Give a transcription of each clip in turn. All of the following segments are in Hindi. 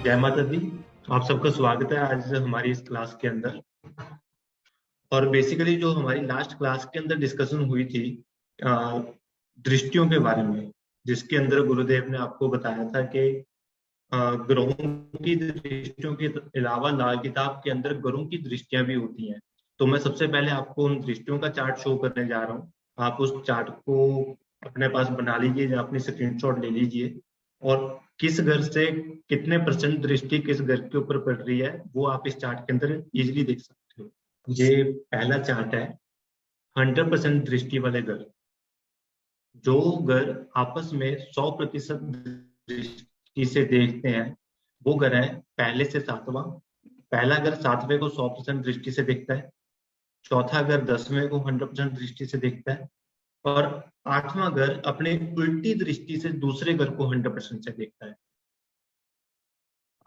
जय माता दी। आप सबका स्वागत है आज हमारी इस क्लास के अंदर। और बेसिकली जो हमारी लास्ट क्लास के अंदर डिस्कशन हुई थी अ, दृष्टियों के बारे में, जिसके अंदर गुरुदेव ने आपको बताया था कि ग्रहों की दृष्टियों के अलावा लाल किताब के अंदर ग्रहों की दृष्टियां भी होती हैं। तो मैं सबसे पहले आपको उन दृष्टियों का चार्ट शो करने जा रहा हूँ। आप उस चार्ट को अपने पास बना लीजिए या अपनी स्क्रीनशॉट ले लीजिए, और किस घर से कितने % दृष्टि किस घर के ऊपर पड़ रही है वो आप इस चार्ट के अंदर इजीली देख सकते हो। ये पहला चार्ट है 100% दृष्टि वाले घर। जो घर आपस में 100% दृष्टि से देखते हैं वो घर है पहले से 7वां। पहला घर 7वें को 100% दृष्टि से देखता है, चौथा घर 10वें को 100% दृष्टि से देखता है, और 8वां घर अपने उल्टी दृष्टि से दूसरे घर को 100% से देखता है।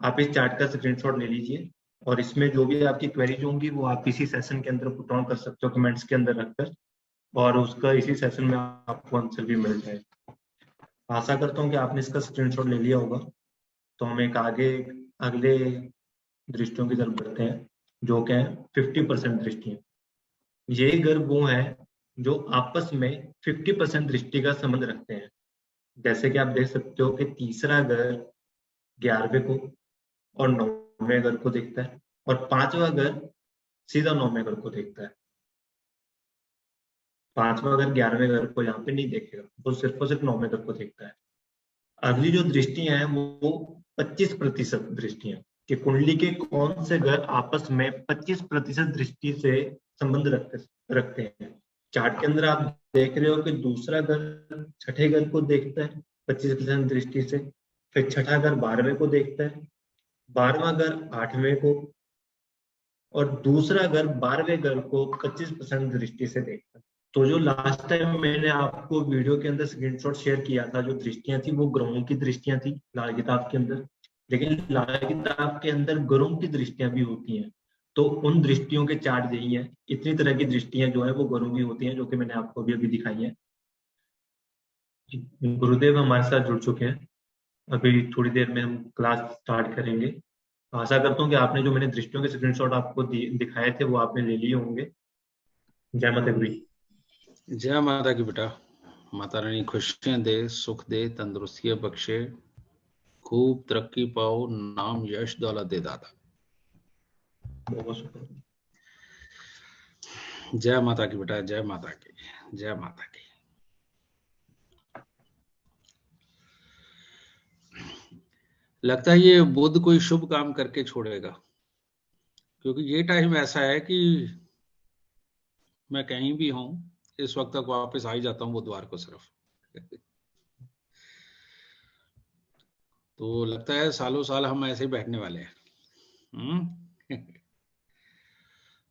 आप इस चार्ट का स्क्रीनशॉट ले लीजिए, और इसमें जो भी आपकी क्वेरीज होंगी वो आप इसी सेशन के अंदर पुट ऑन कर सकते हो कमेंट्स के अंदर रखकर, और उसका इसी सेशन में आपको आंसर भी मिल जाएगा। आशा करता हूँ कि आपने इसका स्क्रीनशॉट ले लिया होगा। तो हम एक अगले दृष्टियों की तरफ बढ़ते हैं, जो क्या है 50% दृष्टियां। ये घर वो है जो आपस में 50% दृष्टि का संबंध रखते हैं। जैसे कि आप देख सकते हो कि तीसरा घर 11वें को और 9वें घर को देखता है, और 5वां घर सीधा 9वें घर को देखता है। 5वां घर 11वें घर को यहाँ पे नहीं देखेगा, वो सिर्फ और सिर्फ 9वें घर को देखता है। अगली जो दृष्टियां हैं वो 25% दृष्टियां, कि कुंडली के कौन से घर आपस में 25% दृष्टि से संबंध रखते हैं। चार्ट के अंदर आप देख रहे हो कि दूसरा घर छठे घर को देखता है 25% दृष्टि से, फिर छठा घर 12वें को देखता है, 12वां घर 8वें को, और दूसरा घर 12वें घर को 25% दृष्टि से देखता है। तो जो लास्ट टाइम मैंने आपको वीडियो के अंदर स्क्रीनशॉट शेयर किया था, जो दृष्टियां थी वो ग्रहों की दृष्टियां थी लाल किताब के अंदर, लेकिन लाल किताब के अंदर ग्रहों की दृष्टियां भी होती हैं। तो उन दृष्टियों के चार्ट यही है। इतनी तरह की दृष्टियां जो है वो ग्रहों की होती हैं, जो कि मैंने आपको अभी अभी दिखाई है। गुरुदेव हमारे साथ जुड़ चुके हैं। अभी थोड़ी देर में हम क्लास स्टार्ट करेंगे। आशा करता हूँ कि आपने जो मैंने दृष्टियों के स्क्रीनशॉट आपको दिखाए थे वो आपने ले लिए होंगे। जय माता दी। जय माता की बेटा। माता रानी खुशियां दे, सुख दे, तंदुरुस्तियां बख्शे, खूब तरक्की पाओ, नाम यश दौलत दे दाता। बहुत शुक्रिया। जय माता की बेटा, जय माता की, जय माता की। लगता है ये बुध कोई शुभ काम करके छोड़ेगा, क्योंकि ये टाइम ऐसा है कि मैं कहीं भी हूं इस वक्त तक वापस आ ही जाता हूं बुधवार को सिर्फ। तो लगता है सालों साल हम ऐसे ही बैठने वाले हैं।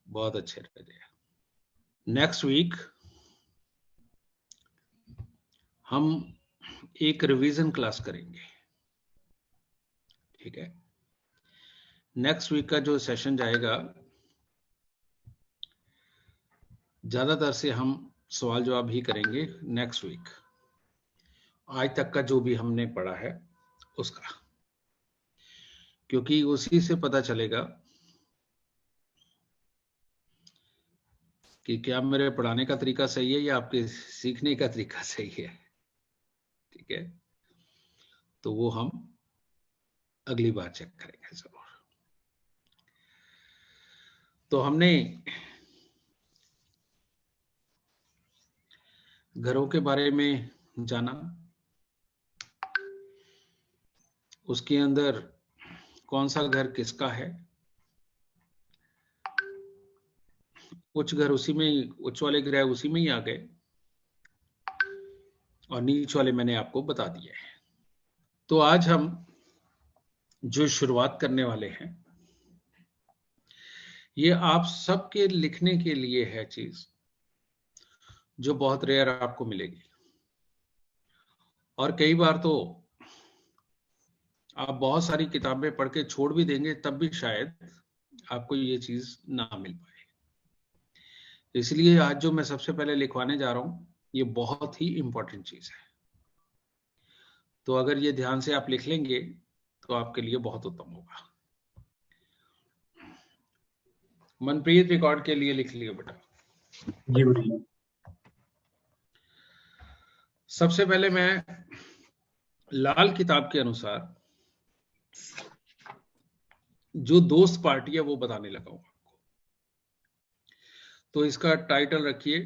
बहुत अच्छे रहे। नेक्स्ट वीक हम एक रिवीजन क्लास करेंगे, ठीक है। नेक्स्ट वीक का जो सेशन जाएगा, ज्यादातर से हम सवाल जवाब ही करेंगे नेक्स्ट वीक, आज तक का जो भी हमने पढ़ा है उसका, क्योंकि उसी से पता चलेगा कि क्या मेरे पढ़ाने का तरीका सही है या आपके सीखने का तरीका सही है, ठीक है। तो वो हम अगली बार चेक करेंगे जरूर। तो हमने घरों के बारे में जाना, उसके अंदर कौन सा घर किसका है, उच्च घर उसी में, उच्च वाले ग्रह उसी में ही आ गए, और नीच वाले मैंने आपको बता दिए हैं। तो आज हम जो शुरुआत करने वाले हैं, ये आप सबके लिखने के लिए है चीज, जो बहुत रेयर आपको मिलेगी। और कई बार तो आप बहुत सारी किताबें पढ़ के छोड़ भी देंगे, तब भी शायद आपको ये चीज ना मिल पाए। इसलिए आज जो मैं सबसे पहले लिखवाने जा रहा हूं, ये बहुत ही इंपॉर्टेंट चीज है। तो अगर ये ध्यान से आप लिख लेंगे तो आपके लिए बहुत उत्तम होगा। मनप्रीत रिकॉर्ड के लिए लिख लियो बेटा। जी गुरुजी। सबसे पहले मैं लाल किताब के अनुसार जो दोस्त पार्टी है वो बताने लगा हूं आपको। तो इसका टाइटल रखिए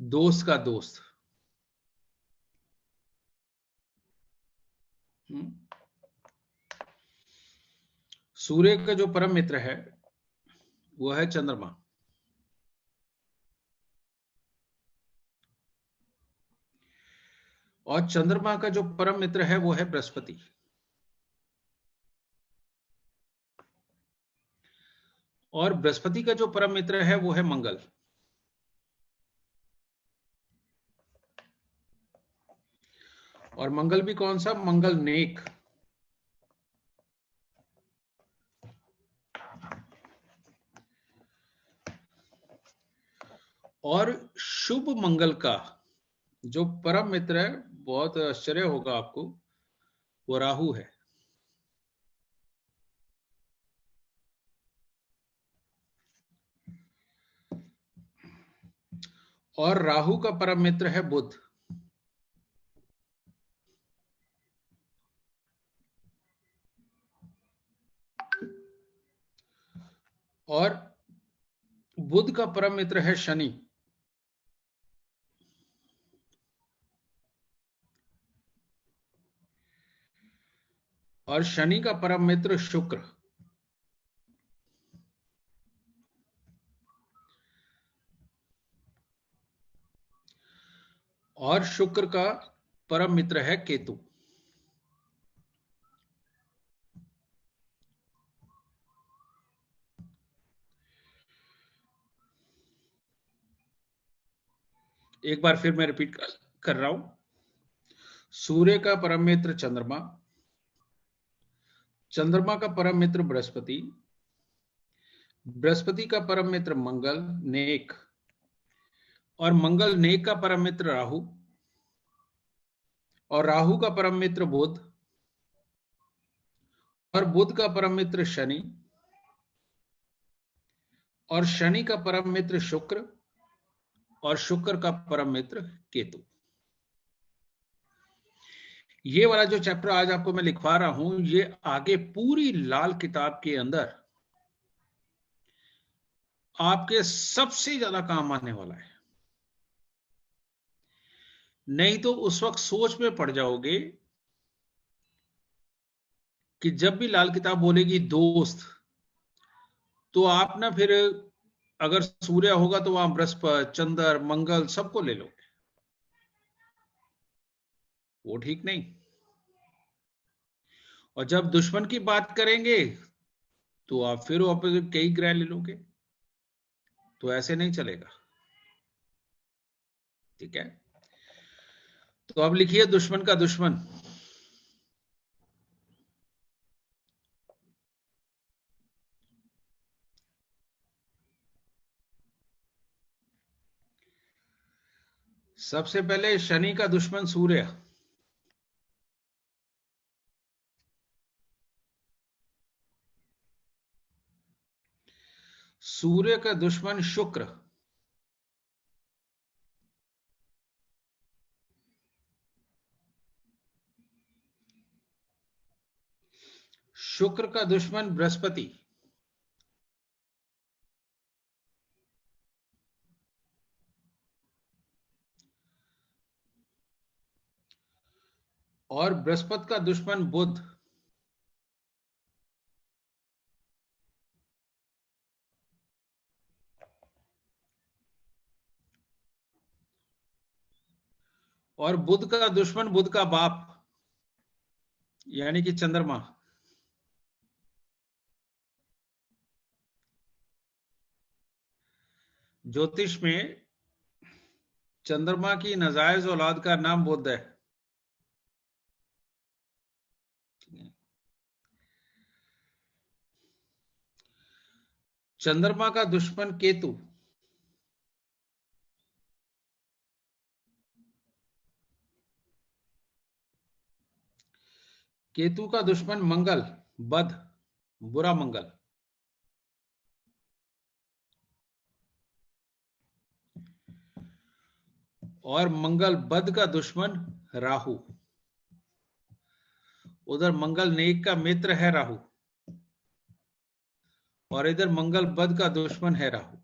दोस्त का दोस्त। सूर्य का जो परम मित्र है वो है चंद्रमा, और चंद्रमा का जो परम मित्र है वो है बृहस्पति, और बृहस्पति का जो परम मित्र है वो है मंगल, और मंगल भी कौन सा? मंगल नेक। और शुभ मंगल का जो परम मित्र है, बहुत आश्चर्य होगा आपको, वो राहु है। और राहु का परम मित्र है बुध। और बुध का परम मित्र है शनि। और शनि का परम मित्र शुक्र। और शुक्र का परम मित्र है केतु। एक बार फिर मैं रिपीट कर रहा हूं। सूर्य का परम मित्र चंद्रमा, चंद्रमा का परम मित्र बृहस्पति, बृहस्पति का परम मित्र मंगल नेक, और मंगल नेक का परम मित्र राहु, और राहु का परम मित्र बुध, और बुध का परम मित्र शनि, और शनि का परम मित्र शुक्र, और शुक्र का परम मित्र केतु। ये वाला जो चैप्टर आज आपको मैं लिखवा रहा हूं, ये आगे पूरी लाल किताब के अंदर आपके सबसे ज्यादा काम आने वाला है। नहीं तो उस वक्त सोच में पड़ जाओगे कि जब भी लाल किताब बोलेगी दोस्त, तो आप ना फिर अगर सूर्य होगा तो वहां बृहस्पति चंद्र मंगल सबको ले लोगे, वो ठीक नहीं। और जब दुश्मन की बात करेंगे तो आप फिर ऑपोजिट कई ग्रह ले लोगे, तो ऐसे नहीं चलेगा। ठीक है, तो अब लिखिए दुश्मन का दुश्मन। सबसे पहले शनि का दुश्मन सूर्य, सूर्य का दुश्मन शुक्र, शुक्र का दुश्मन बृहस्पति, और बृहस्पति का दुश्मन बुध, और बुध का दुश्मन बुध का बाप यानी कि चंद्रमा। ज्योतिष में चंद्रमा की नाजायज औलाद का नाम बुध है। चंद्रमा का दुश्मन केतु, केतु का दुश्मन मंगल, बध, बुरा मंगल। और मंगल बध का दुश्मन राहु। उधर मंगल नेक का मित्र है राहु, और इधर मंगल बध का दुश्मन है राहु।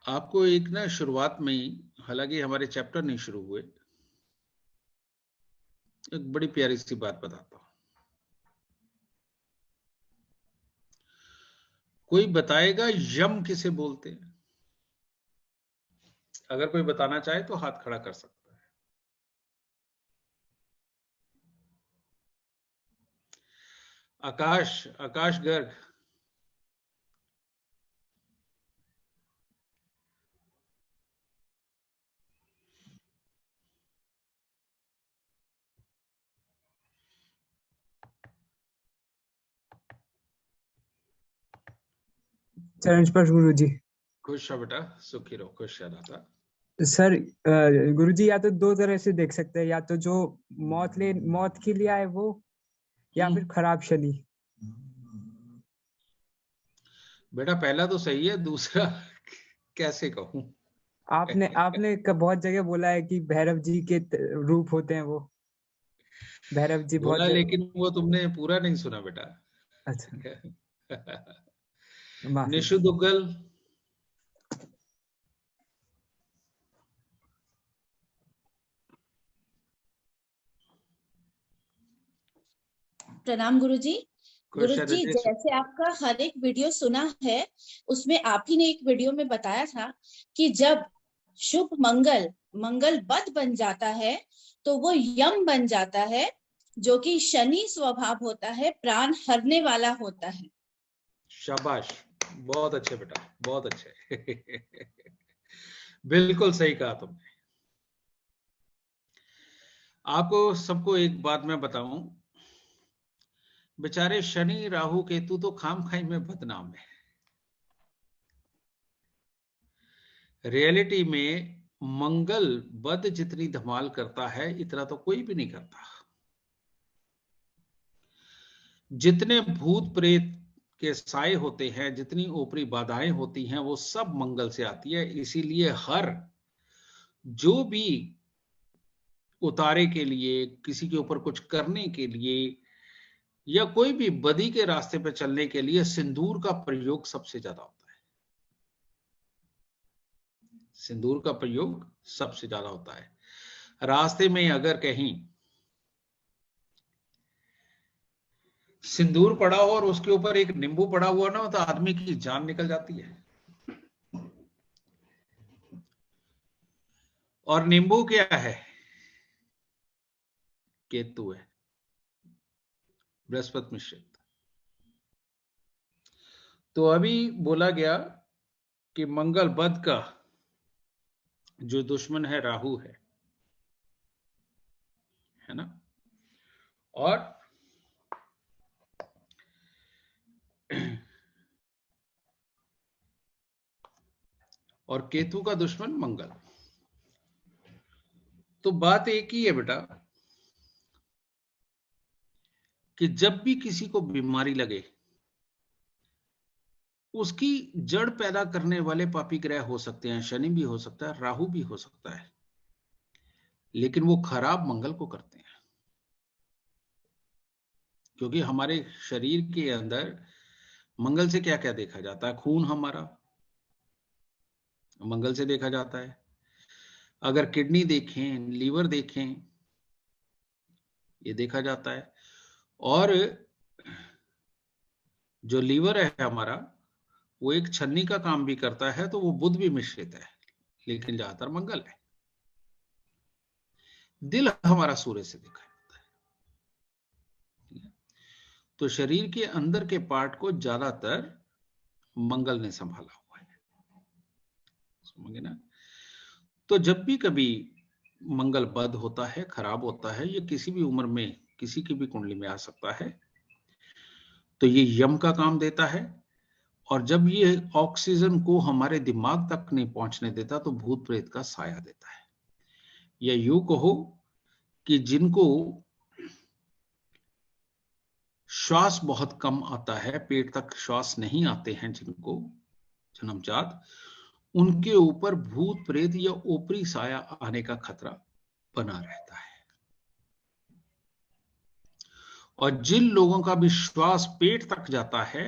आपको एक ना शुरुआत में ही, हालांकि हमारे चैप्टर नहीं शुरू हुए, एक बड़ी प्यारी सी बात बताता हूं। कोई बताएगा यम किसे बोलते हैं? अगर कोई बताना चाहे तो हाथ खड़ा कर सकता है। आकाश, आकाश गर्ग। चरण स्पर्श गुरु जी। खुश रहो बेटा, सुखी रहो, खुश रहता। सर गुरु जी या तो दो तरह से देख सकते हैं, या तो जो मौत के लिए आए वो, या फिर खराब शनि। बेटा पहला तो सही है, दूसरा कैसे कहूं? आपने बहुत जगह बोला है कि भैरव जी के रूप होते हैं वो। भैरव जी बोला, बहुत। लेकिन वो तुमने पूरा नहीं सुना बेटा। अच्छा, माफी। निशु दुग्गल। प्रणाम गुरुजी। गुरुजी, जैसे आपका हर एक वीडियो सुना है, उसमें आप ही ने एक वीडियो में बताया था कि जब शुभ मंगल बद बन जाता है तो वो यम बन जाता है, जो कि शनि स्वभाव होता है, प्राण हरने वाला होता है। शाबाश, बहुत अच्छे बेटा, बहुत अच्छे। बिल्कुल सही कहा तुमने। आपको सबको एक बात मैं बताऊं, बेचारे शनि राहु केतु तो खाम खाई में बदनाम है। रियलिटी में मंगल बद जितनी धमाल करता है, इतना तो कोई भी नहीं करता। जितने भूत प्रेत के साए होते हैं, जितनी ऊपरी बाधाएं होती हैं, वो सब मंगल से आती है। इसीलिए हर जो भी उतारे के लिए, किसी के ऊपर कुछ करने के लिए, या कोई भी बदी के रास्ते पर चलने के लिए सिंदूर का प्रयोग सबसे ज्यादा होता है। सिंदूर का प्रयोग सबसे ज्यादा होता है। रास्ते में अगर कहीं सिंदूर पड़ा हो और उसके ऊपर एक नींबू पड़ा हुआ ना, तो आदमी की जान निकल जाती है। और नींबू क्या है? केतु है, बृहस्पति मिश्रित। तो अभी बोला गया कि मंगल बद का जो दुश्मन है राहु है ना? और केतु का दुश्मन मंगल। तो बात एक ही है बेटा, कि जब भी किसी को बीमारी लगे, उसकी जड़ पैदा करने वाले पापी ग्रह हो सकते हैं, शनि भी हो सकता है, राहु भी हो सकता है, लेकिन वो खराब मंगल को करते हैं। क्योंकि हमारे शरीर के अंदर मंगल से क्या क्या देखा जाता है? खून हमारा मंगल से देखा जाता है। अगर किडनी देखें, लीवर देखें, ये देखा जाता है। और जो लीवर है हमारा, वो एक छन्नी का काम भी करता है, तो वो बुध भी मिश्रित है, लेकिन ज्यादातर मंगल है। दिल हमारा सूर्य से देखा जाता है। तो शरीर के अंदर के पार्ट को ज्यादातर मंगल ने संभाला हुआ है, समझे ना? तो जब भी कभी मंगल बद होता है, खराब होता है, ये किसी भी उम्र में किसी की भी कुंडली में आ सकता है, तो ये यम का काम देता है, और जब ये ऑक्सीजन को हमारे दिमाग तक नहीं पहुंचने देता तो भूत प्रेत का साया देता है। या यूं कहो कि जिनको श्वास बहुत कम आता है, पेट तक श्वास नहीं आते हैं जिनको जन्मजात, उनके ऊपर भूत प्रेत या ऊपरी साया आने का खतरा बना रहता है। और जिन लोगों का भी श्वास पेट तक जाता है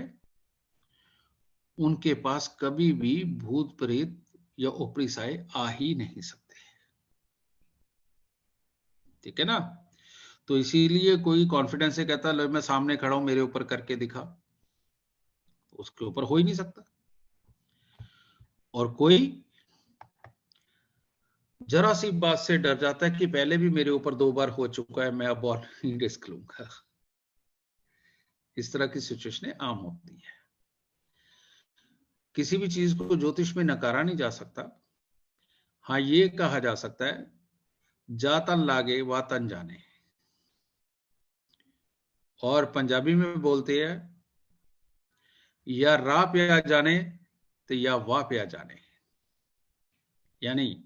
उनके पास कभी भी भूत प्रेत या ऊपरी साए आ ही नहीं सकते। ठीक है ना? तो इसीलिए कोई कॉन्फिडेंस से कहता लो मैं सामने खड़ा हूं, मेरे ऊपर करके दिखा, उसके ऊपर हो ही नहीं सकता। और कोई जरा सी बात से डर जाता है कि पहले भी मेरे ऊपर 2 बार हो चुका है, मैं अब और नहीं रिस्क लूंगा। इस तरह की सिचुएशन आम होती है। किसी भी चीज को ज्योतिष में नकारा नहीं जा सकता। हाँ, ये कहा जा सकता है जा तन लागे वा तन जाने, और पंजाबी में बोलते हैं या राह पे आ जाने तो या वाह पे आ जाने, यानी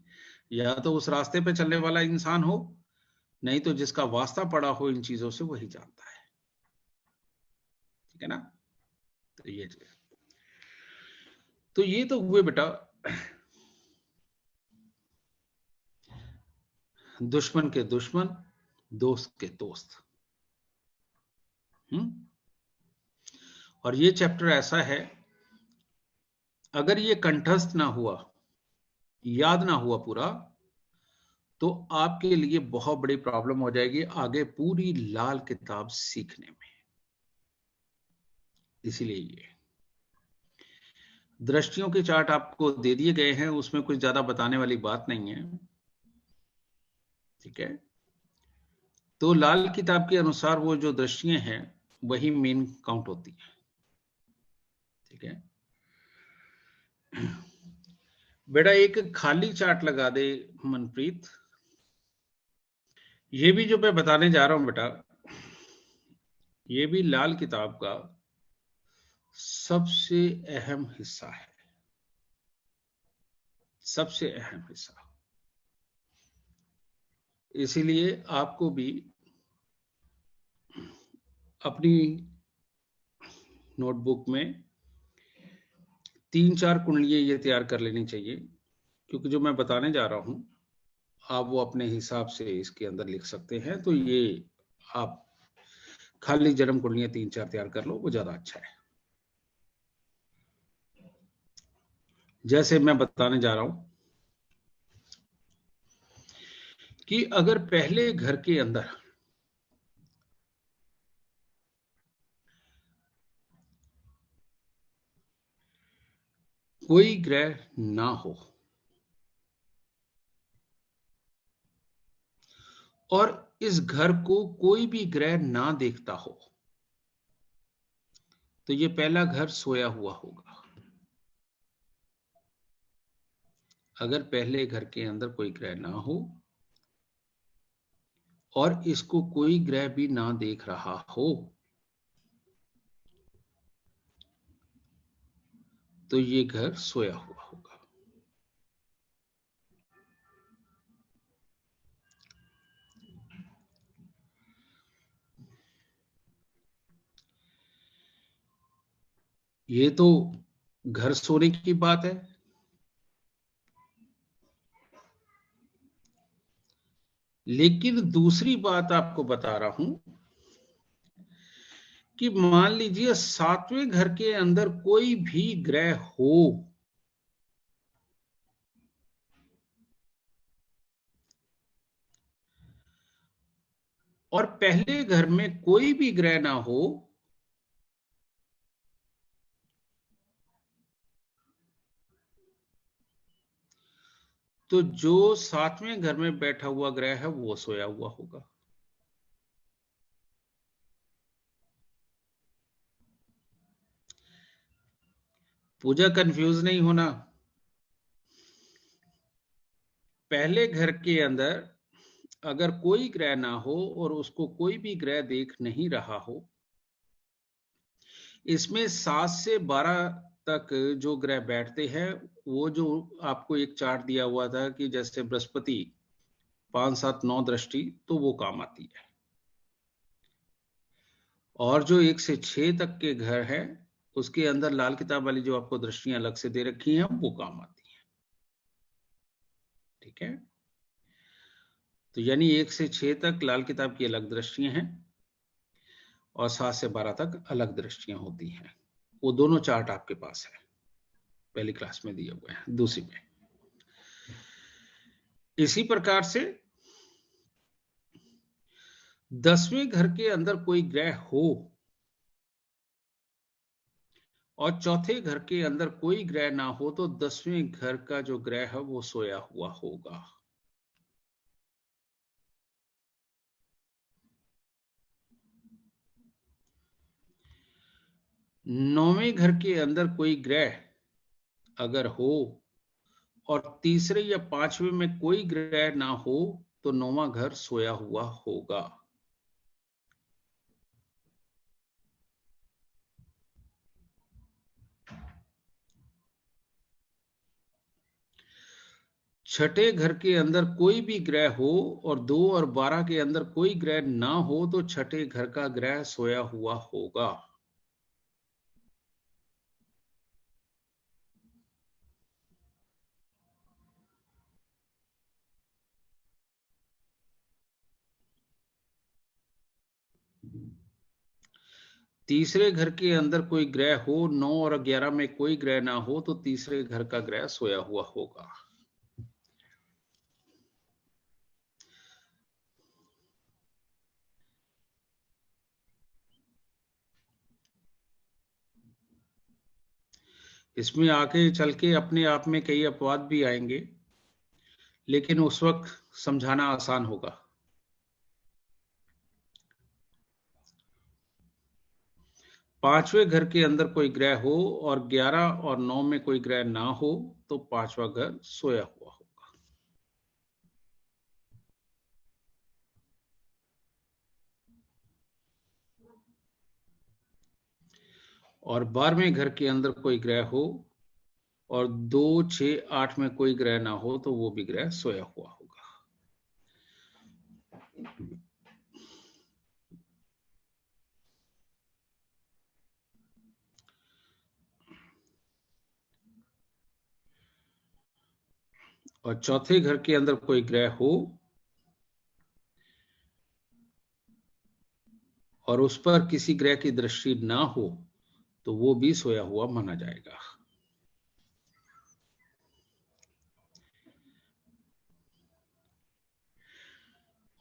या तो उस रास्ते पे चलने वाला इंसान हो, नहीं तो जिसका वास्ता पड़ा हो इन चीजों से वही जानता है। ठीक है ना? तो ये तो हुए बेटा दुश्मन के दुश्मन, दोस्त के दोस्त। और ये चैप्टर ऐसा है, अगर ये कंठस्थ ना हुआ, याद ना हुआ पूरा, तो आपके लिए बहुत बड़ी प्रॉब्लम हो जाएगी आगे पूरी लाल किताब सीखने में। इसीलिए ये दृष्टियों के चार्ट आपको दे दिए गए हैं, उसमें कुछ ज्यादा बताने वाली बात नहीं है। ठीक है? तो लाल किताब के अनुसार वो जो दृष्टियां हैं वही मेन काउंट होती है। ठीक है बेटा, एक खाली चार्ट लगा दे मनप्रीत। ये भी जो मैं बताने जा रहा हूं बेटा, ये भी लाल किताब का सबसे अहम हिस्सा है, सबसे अहम हिस्सा। इसीलिए आपको भी अपनी नोटबुक में 3-4 कुंडलियां ये तैयार कर लेनी चाहिए, क्योंकि जो मैं बताने जा रहा हूं आप वो अपने हिसाब से इसके अंदर लिख सकते हैं। तो ये आप खाली जन्म कुंडलियां 3-4 तैयार कर लो, वो ज्यादा अच्छा है। जैसे मैं बताने जा रहा हूं कि अगर पहले घर के अंदर कोई ग्रह ना हो और इस घर को कोई भी ग्रह ना देखता हो, तो ये पहला घर सोया हुआ होगा। अगर पहले घर के अंदर कोई ग्रह ना हो और इसको कोई ग्रह भी ना देख रहा हो, तो ये घर सोया हुआ होगा। ये तो घर सोने की बात है। लेकिन दूसरी बात आपको बता रहा हूं कि मान लीजिए 7वें घर के अंदर कोई भी ग्रह हो, और पहले घर में कोई भी ग्रह ना हो, तो जो 7वें घर में बैठा हुआ ग्रह है वो सोया हुआ होगा। पूजा कंफ्यूज नहीं होना। पहले घर के अंदर अगर कोई ग्रह ना हो और उसको कोई भी ग्रह देख नहीं रहा हो, इसमें 7 से 12 तक जो ग्रह बैठते हैं, वो जो आपको एक चार्ट दिया हुआ था कि जैसे बृहस्पति 5, 7, 9 दृष्टि, तो वो काम आती है। और जो 1 से 6 तक के घर है, उसके अंदर लाल किताब वाली जो आपको दृष्टियां अलग से दे रखी हैं, वो काम आती हैं। ठीक है, तो यानी 1 से 6 तक लाल किताब की अलग दृष्टियां हैं और 7 से 12 तक अलग दृष्टियां होती हैं। वो दोनों चार्ट आपके पास है, पहली क्लास में दिए हुए हैं, दूसरी में। इसी प्रकार से 10वें घर के अंदर कोई ग्रह हो और चौथे घर के अंदर कोई ग्रह ना हो, तो 10वें घर का जो ग्रह है वो सोया हुआ होगा। नौवें घर के अंदर कोई ग्रह अगर हो और तीसरे या 5वें में कोई ग्रह ना हो, तो 9वां घर सोया हुआ होगा। छठे घर के अंदर कोई भी ग्रह हो और 2 और 12 के अंदर कोई ग्रह ना हो, तो छठे घर का ग्रह सोया हुआ होगा। तीसरे घर के अंदर कोई ग्रह हो, 9 और 11 में कोई ग्रह ना हो, तो तीसरे घर का ग्रह सोया हुआ होगा। इसमें आगे चल के अपने आप में कई अपवाद भी आएंगे, लेकिन उस वक्त समझाना आसान होगा। पांचवें घर के अंदर कोई ग्रह हो और 11 और 9 में कोई ग्रह ना हो, तो पांचवा घर सोया हुआ होगा। और 12वें घर के अंदर कोई ग्रह हो और 2, 6, 8 में कोई ग्रह ना हो, तो वो भी ग्रह सोया हुआ होगा। और चौथे घर के अंदर कोई ग्रह हो और उस पर किसी ग्रह की दृष्टि ना हो, तो वो भी सोया हुआ माना जाएगा।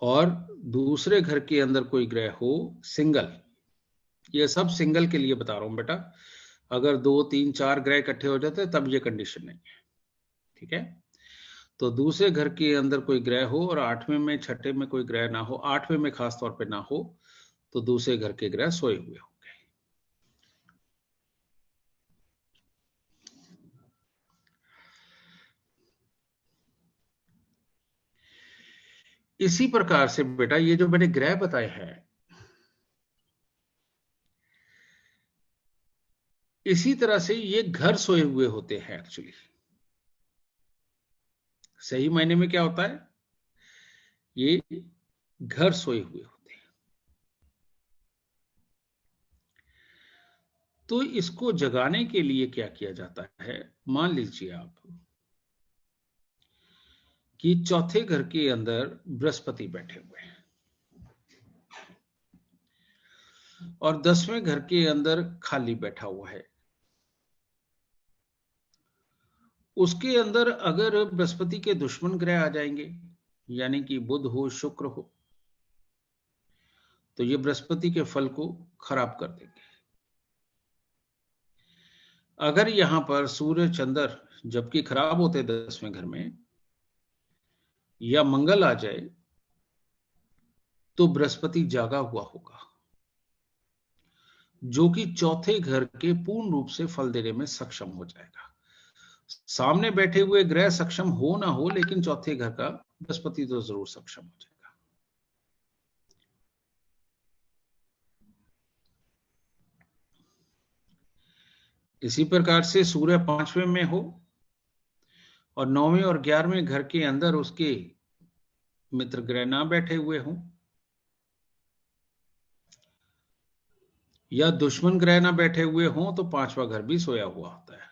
और दूसरे घर के अंदर कोई ग्रह हो सिंगल, ये सब सिंगल के लिए बता रहा हूं बेटा, अगर 2, 3, 4 ग्रह इकट्ठे हो जाते तब ये कंडीशन नहीं है। ठीक है, तो दूसरे घर के अंदर कोई ग्रह हो और 8वें में, 6ठे में कोई ग्रह ना हो, 8वें में खास तौर पे ना हो, तो दूसरे घर के ग्रह सोए हुए होंगे। इसी प्रकार से बेटा ये जो मैंने ग्रह बताए हैं, इसी तरह से ये घर सोए हुए होते हैं। एक्चुअली सही मायने में क्या होता है, ये घर सोए हुए होते हैं। तो इसको जगाने के लिए क्या किया जाता है, मान लीजिए आप कि चौथे घर के अंदर बृहस्पति बैठे हुए हैं और 10वें घर के अंदर खाली बैठा हुआ है। उसके अंदर अगर बृहस्पति के दुश्मन ग्रह आ जाएंगे, यानी कि बुध हो, शुक्र हो, तो ये बृहस्पति के फल को खराब कर देंगे। अगर यहां पर सूर्य, चंद्र जबकि खराब होते 10वें घर में, या मंगल आ जाए, तो बृहस्पति जागा हुआ होगा, जो कि चौथे घर के पूर्ण रूप से फल देने में सक्षम हो जाएगा। सामने बैठे हुए ग्रह सक्षम हो ना हो, लेकिन चौथे घर का बृहस्पति तो जरूर सक्षम हो जाएगा। इसी प्रकार से सूर्य 5वें में हो और 9वें और 11वें घर के अंदर उसके मित्र ग्रह ना बैठे हुए हों, या दुश्मन ग्रह ना बैठे हुए हों, तो 5वां घर भी सोया हुआ होता है।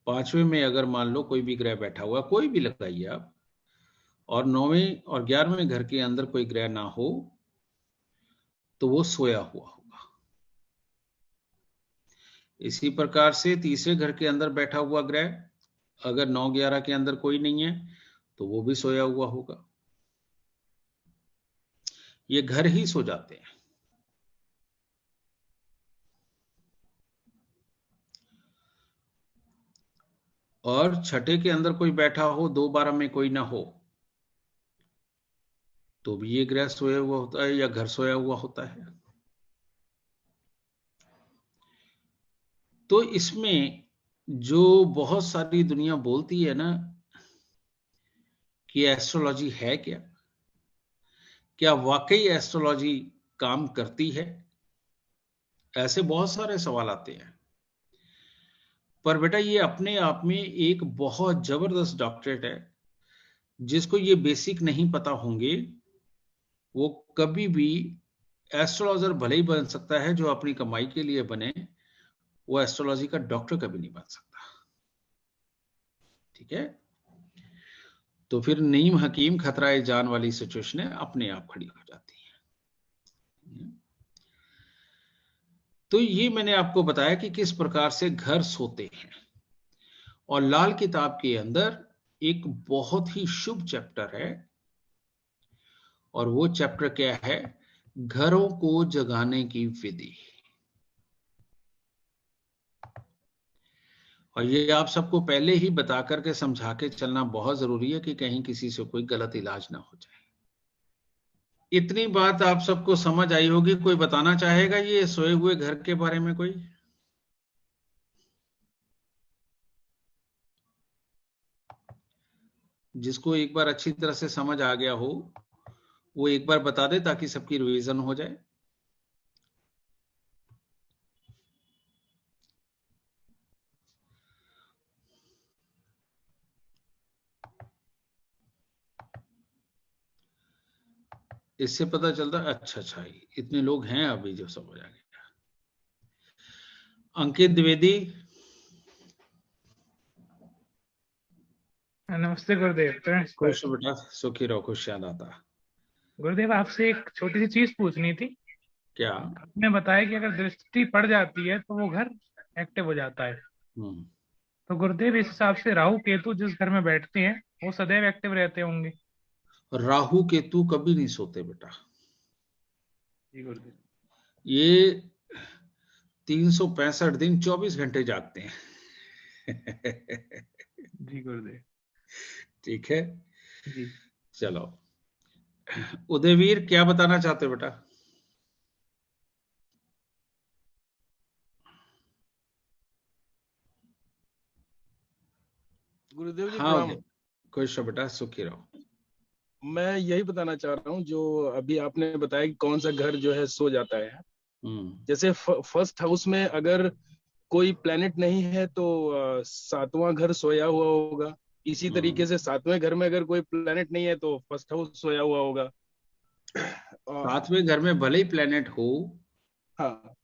5वें में अगर मान लो कोई भी ग्रह बैठा हुआ, कोई भी लगाइए आप, और 9वें और 11वें घर के अंदर कोई ग्रह ना हो, तो वो सोया हुआ होगा। इसी प्रकार से तीसरे घर के अंदर बैठा हुआ ग्रह अगर 9-11 के अंदर कोई नहीं है तो वो भी सोया हुआ होगा। ये घर ही सो जाते हैं। और छठे के अंदर कोई बैठा हो, 2-12 में कोई ना हो, तो भी ये ग्रह सोया हुआ होता है या घर सोया हुआ होता है। तो इसमें जो बहुत सारी दुनिया बोलती है ना कि एस्ट्रोलॉजी है क्या वाकई एस्ट्रोलॉजी काम करती है, ऐसे बहुत सारे सवाल आते हैं। पर बेटा ये अपने आप में एक बहुत जबरदस्त डॉक्टरेट है। जिसको ये बेसिक नहीं पता होंगे वो कभी भी एस्ट्रोलॉजर भले ही बन सकता है, जो अपनी कमाई के लिए बने, वो एस्ट्रोलॉजी का डॉक्टर कभी नहीं बन सकता। ठीक है, तो फिर नीम हकीम खतराए जान वाली सिचुएशन अपने आप खड़ी हो जाती है। तो ये मैंने आपको बताया कि किस प्रकार से घर सोते हैं। और लाल किताब के अंदर एक बहुत ही शुभ चैप्टर है, और वो चैप्टर क्या है? घरों को जगाने की विधि। और ये आप सबको पहले ही बता करके समझा के चलना बहुत जरूरी है कि कहीं किसी से कोई गलत इलाज ना हो जाए। इतनी बात आप सबको समझ आई होगी। कोई बताना चाहेगा ये सोए हुए घर के बारे में? कोई जिसको एक बार अच्छी तरह से समझ आ गया हो वो एक बार बता दे ताकि सबकी रिवीजन हो जाए। इससे पता चलता अच्छा इतने लोग हैं अभी जो समझ आ गया। अंकित द्विवेदी। नमस्ते गुरुदेव। खुश बेटा, सुखी रहो, खुशियां आता। गुरुदेव आपसे एक छोटी सी चीज पूछनी थी। क्या? आपने बताया कि अगर दृष्टि पड़ जाती है तो वो घर एक्टिव हो जाता है। तो गुरुदेव इस हिसाब से राहु केतु जिस घर में बैठते हैं वो सदैव एक्टिव रहते होंगे? राहु केतु कभी नहीं सोते बेटा। जी गुरुदेव। ये 365 दिन 24 घंटे जागते हैं। जी गुरुदेव। ठीक है जी। चलो, उदयवीर क्या बताना चाहते हो बेटा? गुरुदेव जी हाँ प्रणाम। खुश हो बेटा, सुखी रहो। मैं यही बताना चाह रहा हूँ जो अभी आपने बताया कि कौन सा घर जो है सो जाता है। जैसे फर्स्ट हाउस में अगर कोई प्लेनेट नहीं है तो 7वां घर सोया हुआ होगा। इसी तरीके से 7वें घर में अगर कोई प्लेनेट नहीं है तो फर्स्ट हाउस सोया हुआ होगा। 7वें घर में भले ही प्लेनेट हो, हाँ,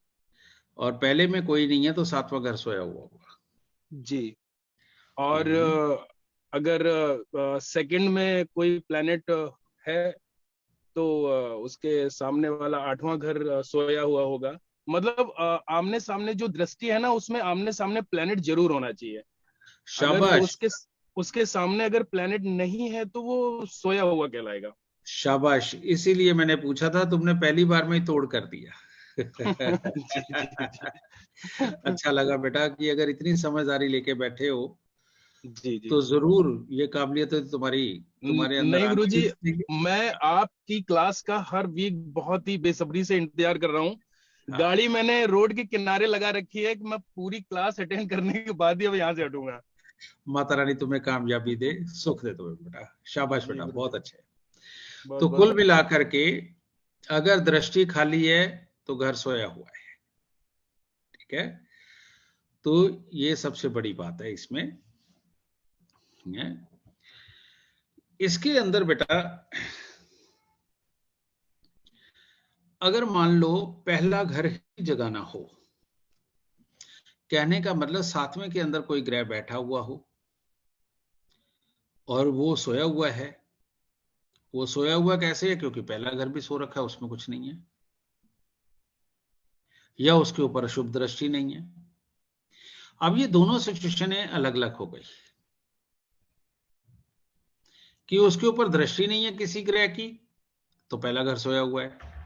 और पहले में कोई नहीं है तो 7वां घर सोया हुआ होगा। जी। और अगर सेकंड में कोई प्लेनेट है तो उसके सामने वाला 8वां घर सोया हुआ होगा। मतलब आमने सामने जो दृष्टि है ना उसमें आमने सामने प्लेनेट जरूर होना चाहिए। अगर उसके सामने अगर प्लेनेट नहीं है तो वो सोया हुआ कहलाएगा। शाबाश, इसीलिए मैंने पूछा था, तुमने पहली बार में ही तोड़ कर दिया। अच्छा लगा बेटा कि अगर इतनी समझदारी लेके बैठे हो जी जी, तो जरूर ये काबिलियत तुम्हारे अंदर। नहीं गुरुजी, मैं आपकी क्लास का हर वीक बहुत ही बेसब्री से इंतजार कर रहा हूँ। गाड़ी मैंने रोड के किनारे लगा रखी है कि मैं पूरी क्लास अटेंड करने के बाद ही अब यहाँ से हटूंगा। माता रानी तुम्हें कामयाबी दे, सुख दे तुम्हें बेटा। शाबाश बेटा, बहुत अच्छे। बहुत तो कुल मिलाकर के अगर दृष्टि खाली है तो घर सोया हुआ है। ठीक है, तो ये सबसे बड़ी बात है इसमें। इसके अंदर बेटा अगर मान लो पहला घर ही जगाना हो, कहने का मतलब सातवें के अंदर कोई ग्रह बैठा हुआ हो और वो सोया हुआ है। वो सोया हुआ कैसे है? क्योंकि पहला घर भी सो रखा है, उसमें कुछ नहीं है, या उसके ऊपर शुभ दृष्टि नहीं है। अब ये दोनों सिचुएशनें अलग अलग हो गई कि उसके ऊपर दृष्टि नहीं है किसी ग्रह की, तो पहला घर सोया हुआ है,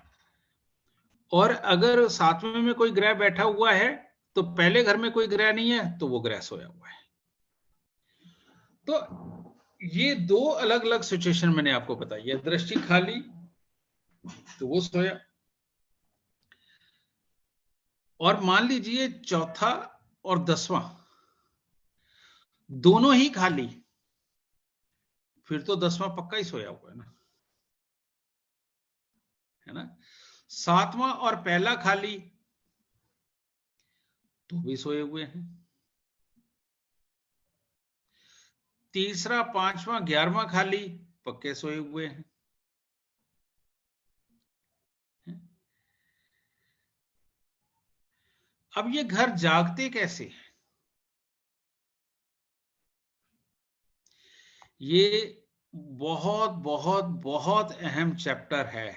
और अगर सातवें में कोई ग्रह बैठा हुआ है तो पहले घर में कोई ग्रह नहीं है, तो वो ग्रह सोया हुआ है। तो ये दो अलग अलग सिचुएशन मैंने आपको बताई है। दृष्टि खाली तो वो सोया, और मान लीजिए चौथा और 10वां दोनों ही खाली, फिर तो 10वां पक्का ही सोया हुआ है ना, है ना। 7वां और पहला खाली तो भी सोए हुए हैं। तीसरा, 5वां, 11वां खाली पक्के सोए हुए हैं। अब ये घर जागते कैसे? ये बहुत बहुत बहुत अहम चैप्टर है,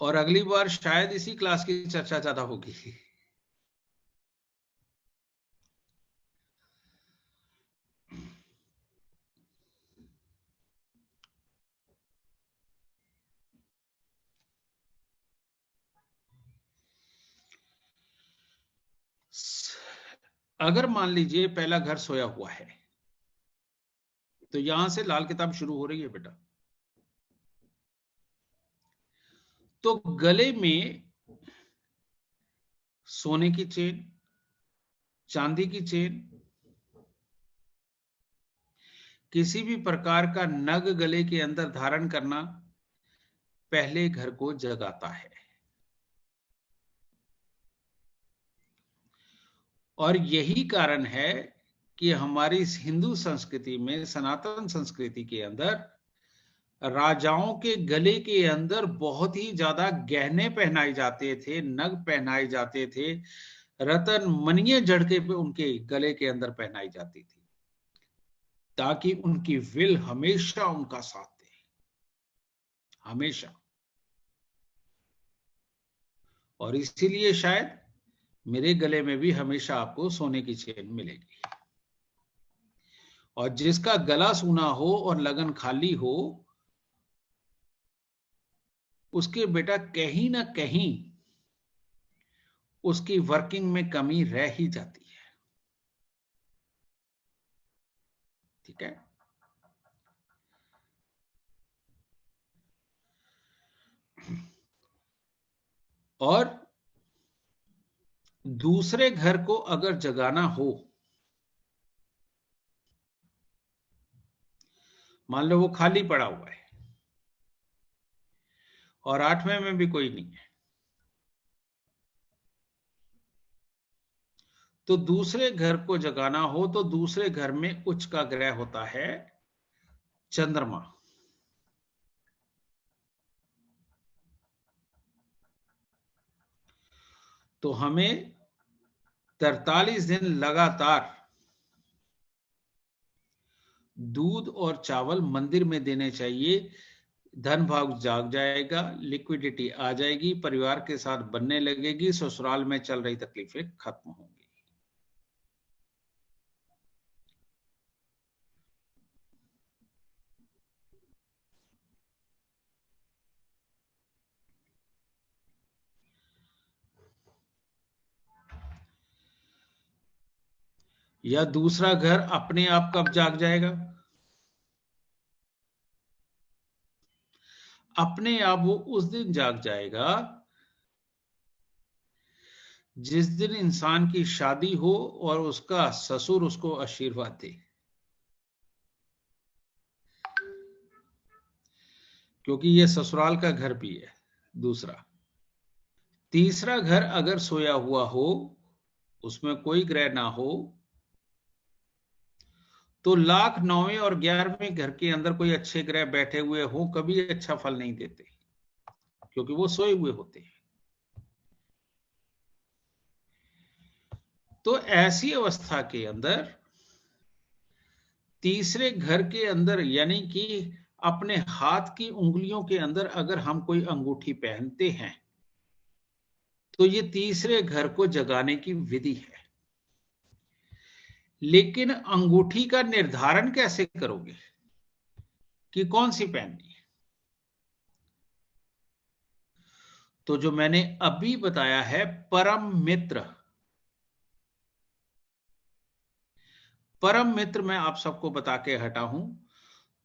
और अगली बार शायद इसी क्लास की चर्चा ज्यादा होगी। अगर मान लीजिए पहला घर सोया हुआ है, तो यहां से लाल किताब शुरू हो रही है बेटा। तो गले में सोने की चेन, चांदी की चेन, किसी भी प्रकार का नग गले के अंदर धारण करना पहले घर को जगाता है। और यही कारण है कि हमारी हिंदू संस्कृति में, सनातन संस्कृति के अंदर, राजाओं के गले के अंदर बहुत ही ज्यादा गहने पहनाए जाते थे, नग पहनाए जाते थे, रतन मणिये जड़ के पे उनके गले के अंदर पहनाई जाती थी, ताकि उनकी विल हमेशा उनका साथ दे, हमेशा। और इसीलिए शायद मेरे गले में भी हमेशा आपको सोने की चेन मिलेगी। और जिसका गला सूना हो और लगन खाली हो, उसके बेटा कहीं ना कहीं उसकी वर्किंग में कमी रह ही जाती है। ठीक है। और दूसरे घर को अगर जगाना हो, मान लो वो खाली पड़ा हुआ है और 8वें में भी कोई नहीं है, तो दूसरे घर को जगाना हो तो दूसरे घर में उच्च का ग्रह होता है चंद्रमा। तो हमें 43 दिन लगातार दूध और चावल मंदिर में देने चाहिए। धन भाग जाग जाएगा, लिक्विडिटी आ जाएगी, परिवार के साथ बनने लगेगी, ससुराल में चल रही तकलीफें खत्म होंगी। या दूसरा घर अपने आप कब जाग जाएगा? अपने आप वो उस दिन जाग जाएगा जिस दिन इंसान की शादी हो और उसका ससुर उसको आशीर्वाद दे, क्योंकि ये ससुराल का घर भी है दूसरा। तीसरा घर अगर सोया हुआ हो, उसमें कोई ग्रह ना हो, तो लाख 9वें और 11वें घर के अंदर कोई अच्छे ग्रह बैठे हुए हो, कभी अच्छा फल नहीं देते, क्योंकि वो सोए हुए होते हैं। तो ऐसी अवस्था के अंदर तीसरे घर के अंदर, यानी कि अपने हाथ की उंगलियों के अंदर अगर हम कोई अंगूठी पहनते हैं, तो ये तीसरे घर को जगाने की विधि है। लेकिन अंगूठी का निर्धारण कैसे करोगे कि कौन सी पहननी है? तो जो मैंने अभी बताया है, परम मित्र, परम मित्र मैं आप सबको बता के हटा हूं।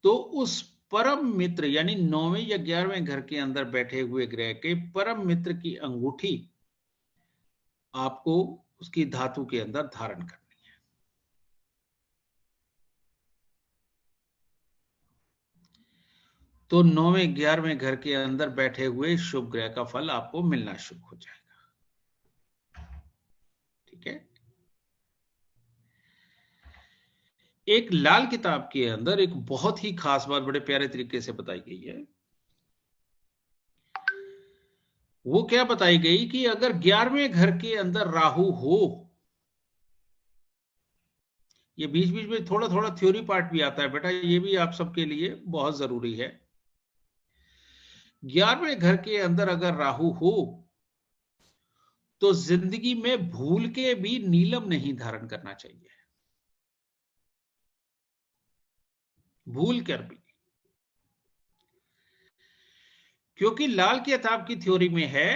तो उस परम मित्र यानी 9वें या 11वें घर के अंदर बैठे हुए ग्रह के परम मित्र की अंगूठी आपको उसकी धातु के अंदर धारण करनी है। तो 9वें 11वें घर के अंदर बैठे हुए शुभ ग्रह का फल आपको मिलना शुरू हो जाएगा। ठीक है। एक लाल किताब के अंदर एक बहुत ही खास बात बड़े प्यारे तरीके से बताई गई है। वो क्या बताई गई कि अगर 11वें घर के अंदर राहु हो, ये बीच बीच में थोड़ा थोड़ा थ्योरी पार्ट भी आता है बेटा, ये भी आप सबके लिए बहुत जरूरी है। 11वें घर के अंदर अगर राहु हो, तो जिंदगी में भूल के भी नीलम नहीं धारण करना चाहिए, भूल कर भी। क्योंकि लाल किताब की थ्योरी में है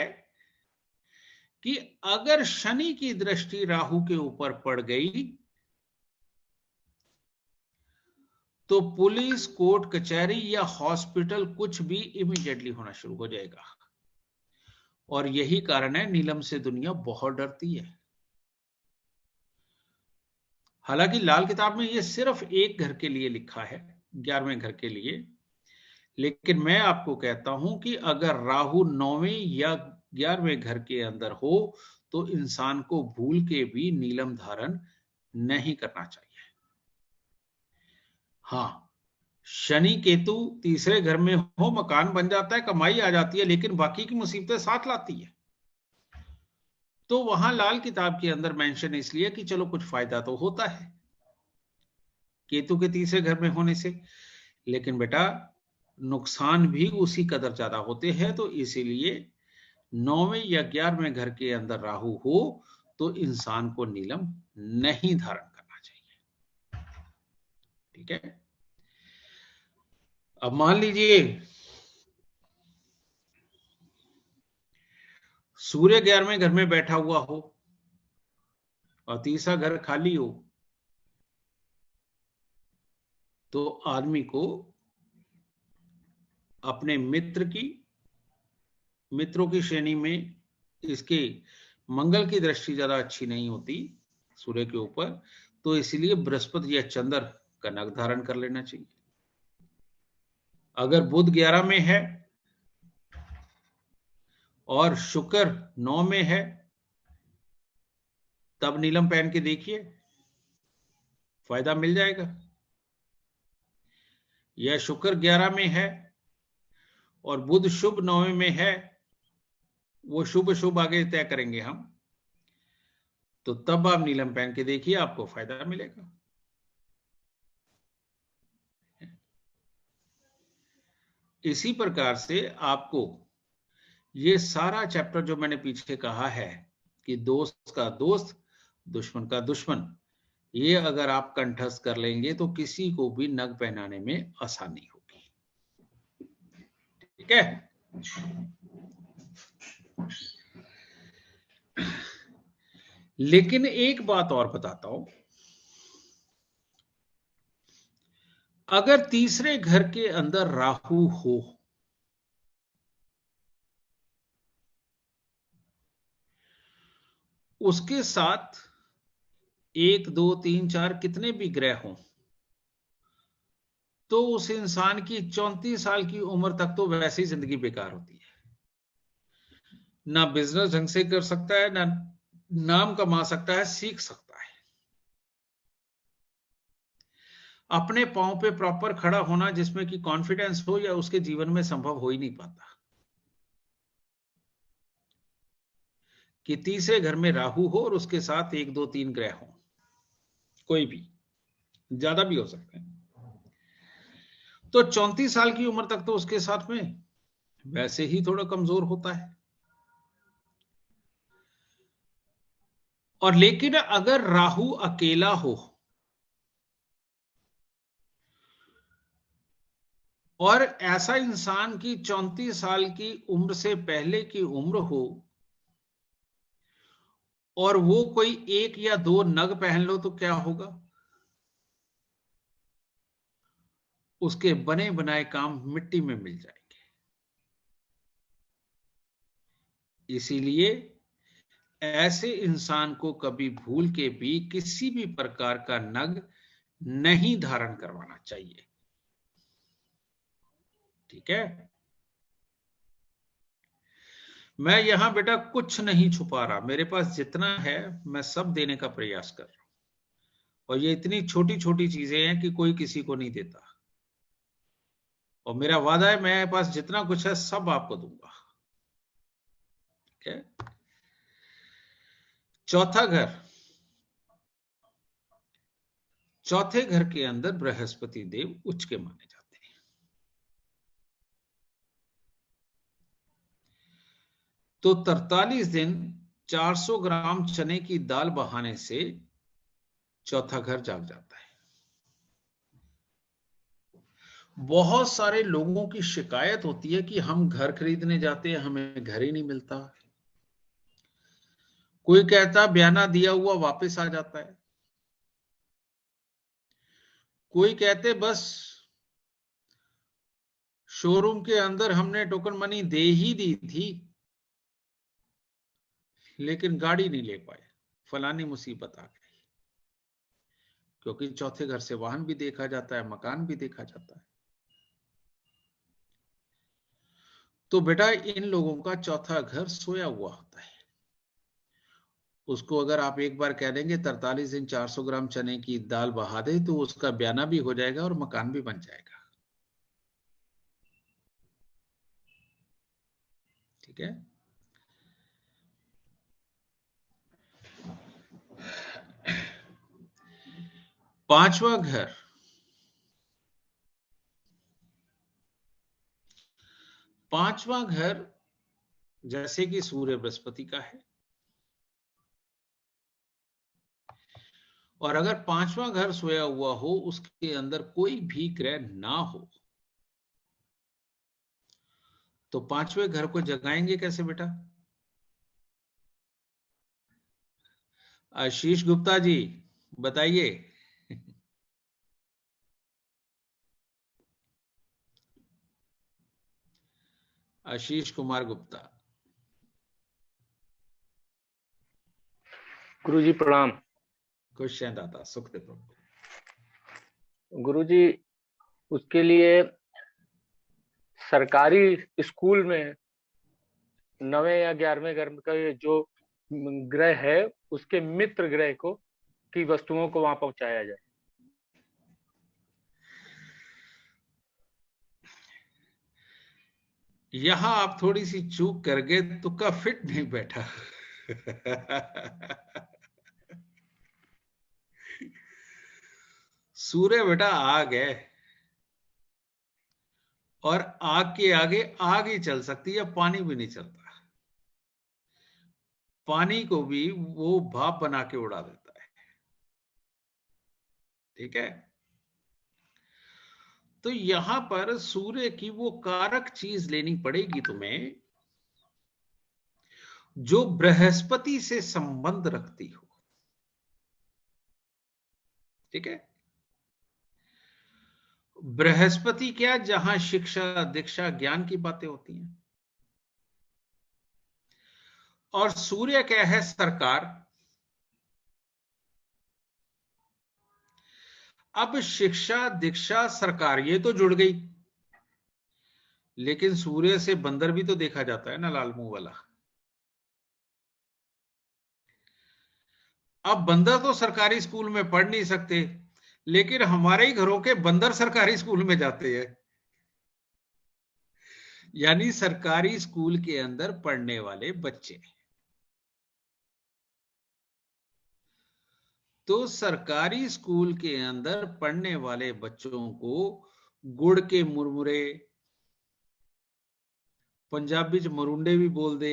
कि अगर शनि की दृष्टि राहु के ऊपर पड़ गई, तो पुलिस, कोर्ट कचहरी या हॉस्पिटल कुछ भी इमीडिएटली होना शुरू हो जाएगा। और यही कारण है नीलम से दुनिया बहुत डरती है। हालांकि लाल किताब में यह सिर्फ एक घर के लिए लिखा है, 11वें घर के लिए, लेकिन मैं आपको कहता हूं कि अगर राहु 9वें या 11वें घर के अंदर हो, तो इंसान को भूल के भी नीलम धारण नहीं करना चाहिए। हाँ, शनि केतु तीसरे घर में हो, मकान बन जाता है, कमाई आ जाती है, लेकिन बाकी की मुसीबतें साथ लाती है। तो वहां लाल किताब के अंदर मेंशन इसलिए कि चलो कुछ फायदा तो होता है केतु के तीसरे घर में होने से, लेकिन बेटा नुकसान भी उसी कदर ज्यादा होते हैं। तो इसीलिए 9वें या 11वें घर के अंदर राहु हो, तो इंसान को नीलम नहीं धारण करना चाहिए। ठीक है। अब मान लीजिए सूर्य 11वें घर में बैठा हुआ हो और तीसरा घर खाली हो, तो आदमी को अपने मित्रों की श्रेणी में इसके मंगल की दृष्टि ज्यादा अच्छी नहीं होती सूर्य के ऊपर, तो इसलिए बृहस्पति या चंद्र का नग धारण कर लेना चाहिए। अगर बुध 11 में है और शुक्र 9 में है, तब नीलम पहन के देखिए, फायदा मिल जाएगा। या शुक्र 11 में है और बुध शुभ 9 में है, वो शुभ शुभ आगे तय करेंगे हम, तो तब आप नीलम पहन के देखिए, आपको फायदा मिलेगा। इसी प्रकार से आपको ये सारा चैप्टर जो मैंने पीछे कहा है कि दोस्त का दोस्त, दुश्मन का दुश्मन, ये अगर आप कंठस्थ कर लेंगे तो किसी को भी नग पहनाने में आसानी होगी। ठीक है। लेकिन एक बात और बताता हूं, अगर तीसरे घर के अंदर राहु हो, उसके साथ 1 2 3 4 कितने भी ग्रह हों, तो उस इंसान की 34 साल की उम्र तक तो वैसे ही जिंदगी बेकार होती है। ना बिजनेस ढंग से कर सकता है, ना नाम कमा सकता है, सीख सकता है। अपने पांव पे प्रॉपर खड़ा होना जिसमें कि कॉन्फिडेंस हो, या उसके जीवन में संभव हो ही नहीं पाता। कि तीसरे घर में राहु हो और उसके साथ 1 2 3 ग्रह हो, कोई भी, ज्यादा भी हो सकते हैं। तो 34 साल की उम्र तक तो उसके साथ में वैसे ही थोड़ा कमजोर होता है। और लेकिन अगर राहु अकेला हो और ऐसा इंसान की 34 साल की उम्र से पहले की उम्र हो और वो कोई 1 या 2 नग पहन लो तो क्या होगा? उसके बने बनाए काम मिट्टी में मिल जाएंगे। इसीलिए ऐसे इंसान को कभी भूल के भी किसी भी प्रकार का नग नहीं धारण करवाना चाहिए। ठीक है, मैं यहां बेटा कुछ नहीं छुपा रहा, मेरे पास जितना है मैं सब देने का प्रयास कर रहा हूं। और ये इतनी छोटी छोटी चीजें हैं कि कोई किसी को नहीं देता। और मेरा वादा है मेरे पास जितना कुछ है सब आपको दूंगा। ठीक है। चौथा घर, चौथे घर के अंदर बृहस्पति देव उच्च के माने जाते हैं। तो 43 दिन 400 ग्राम चने की दाल बहाने से चौथा घर जाग जाता है। बहुत सारे लोगों की शिकायत होती है कि हम घर खरीदने जाते हैं, हमें घर ही नहीं मिलता। कोई कहता बयाना दिया हुआ वापस आ जाता है, कोई कहते बस शोरूम के अंदर हमने टोकन मनी दे ही दी थी लेकिन गाड़ी नहीं ले पाए, फलानी मुसीबत आ गई। क्योंकि चौथे घर से वाहन भी देखा जाता है, मकान भी देखा जाता है। तो बेटा इन लोगों का चौथा घर सोया हुआ होता है। उसको अगर आप एक बार कह देंगे 43 दिन 400 ग्राम चने की दाल बहा दे तो उसका बयाना भी हो जाएगा और मकान भी बन जाएगा। ठीक है। पांचवा घर, पांचवा घर जैसे कि सूर्य बृहस्पति का है, और अगर पांचवा घर सोया हुआ हो उसके अंदर कोई भी ग्रह ना हो तो पांचवें घर को जगाएंगे कैसे बेटा? आशीष गुप्ता जी बताइए। आशीष कुमार गुप्ता। गुरुजी प्रणाम। खुश हैं दाता, सुख दे प्रभु। गुरुजी उसके लिए सरकारी स्कूल में 9वें या 11वें घर का जो ग्रह है उसके मित्र ग्रह को की वस्तुओं को वहां पहुंचाया जाए। यहां आप थोड़ी सी चूक कर गए, तुक्का फिट नहीं बैठा। सूर्य बेटा आग है और आग के आगे आग ही चल सकती है, पानी भी नहीं चलता। पानी को भी वो भाप बना के उड़ा देता है। ठीक है। तो यहां पर सूर्य की वो कारक चीज लेनी पड़ेगी तुम्हें जो बृहस्पति से संबंध रखती हो। ठीक है। बृहस्पति क्या, जहां शिक्षा दीक्षा ज्ञान की बातें होती हैं, और सूर्य क्या है, सरकार। अब शिक्षा दीक्षा सरकार ये तो जुड़ गई, लेकिन सूर्य से बंदर भी तो देखा जाता है ना, लाल मुंह वाला। अब बंदर तो सरकारी स्कूल में पढ़ नहीं सकते, लेकिन हमारे ही घरों के बंदर सरकारी स्कूल में जाते हैं। यानी सरकारी स्कूल के अंदर पढ़ने वाले बच्चे। तो सरकारी स्कूल के अंदर पढ़ने वाले बच्चों को गुड़ के मुरमुरे, पंजाबी च मरुंडे भी बोल दे,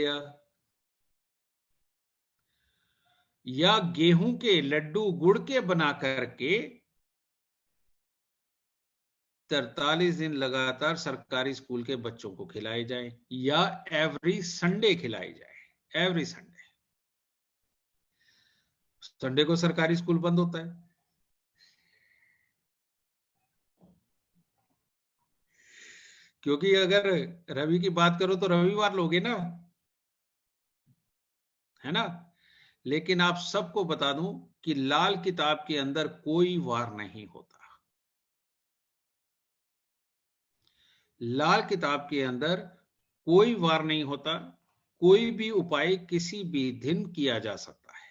या गेहूं के लड्डू गुड़ के बना करके 43 दिन लगातार सरकारी स्कूल के बच्चों को खिलाए जाए, या एवरी संडे खिलाई जाए। एवरी संडे, संडे को सरकारी स्कूल बंद होता है। क्योंकि अगर रवि की बात करो तो रविवार लोगे ना, है ना। लेकिन आप सबको बता दूं कि लाल किताब के अंदर कोई वार नहीं होता। लाल किताब के अंदर कोई वार नहीं होता। कोई भी उपाय किसी भी दिन किया जा सकता है,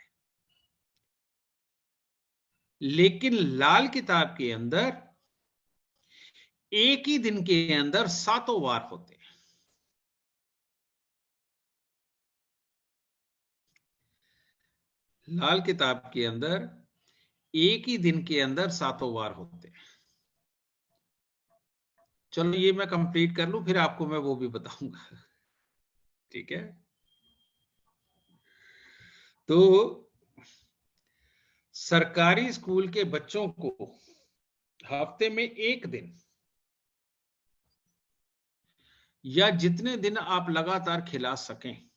लेकिन लाल किताब के अंदर एक ही दिन के अंदर 7 वार होते हैं। लाल किताब के अंदर एक ही दिन के अंदर 7 वार होते हैं। चलो ये मैं कंप्लीट कर लूं, फिर आपको मैं वो भी बताऊंगा। ठीक है। तो सरकारी स्कूल के बच्चों को हफ्ते में एक दिन या जितने दिन आप लगातार खिला सकें,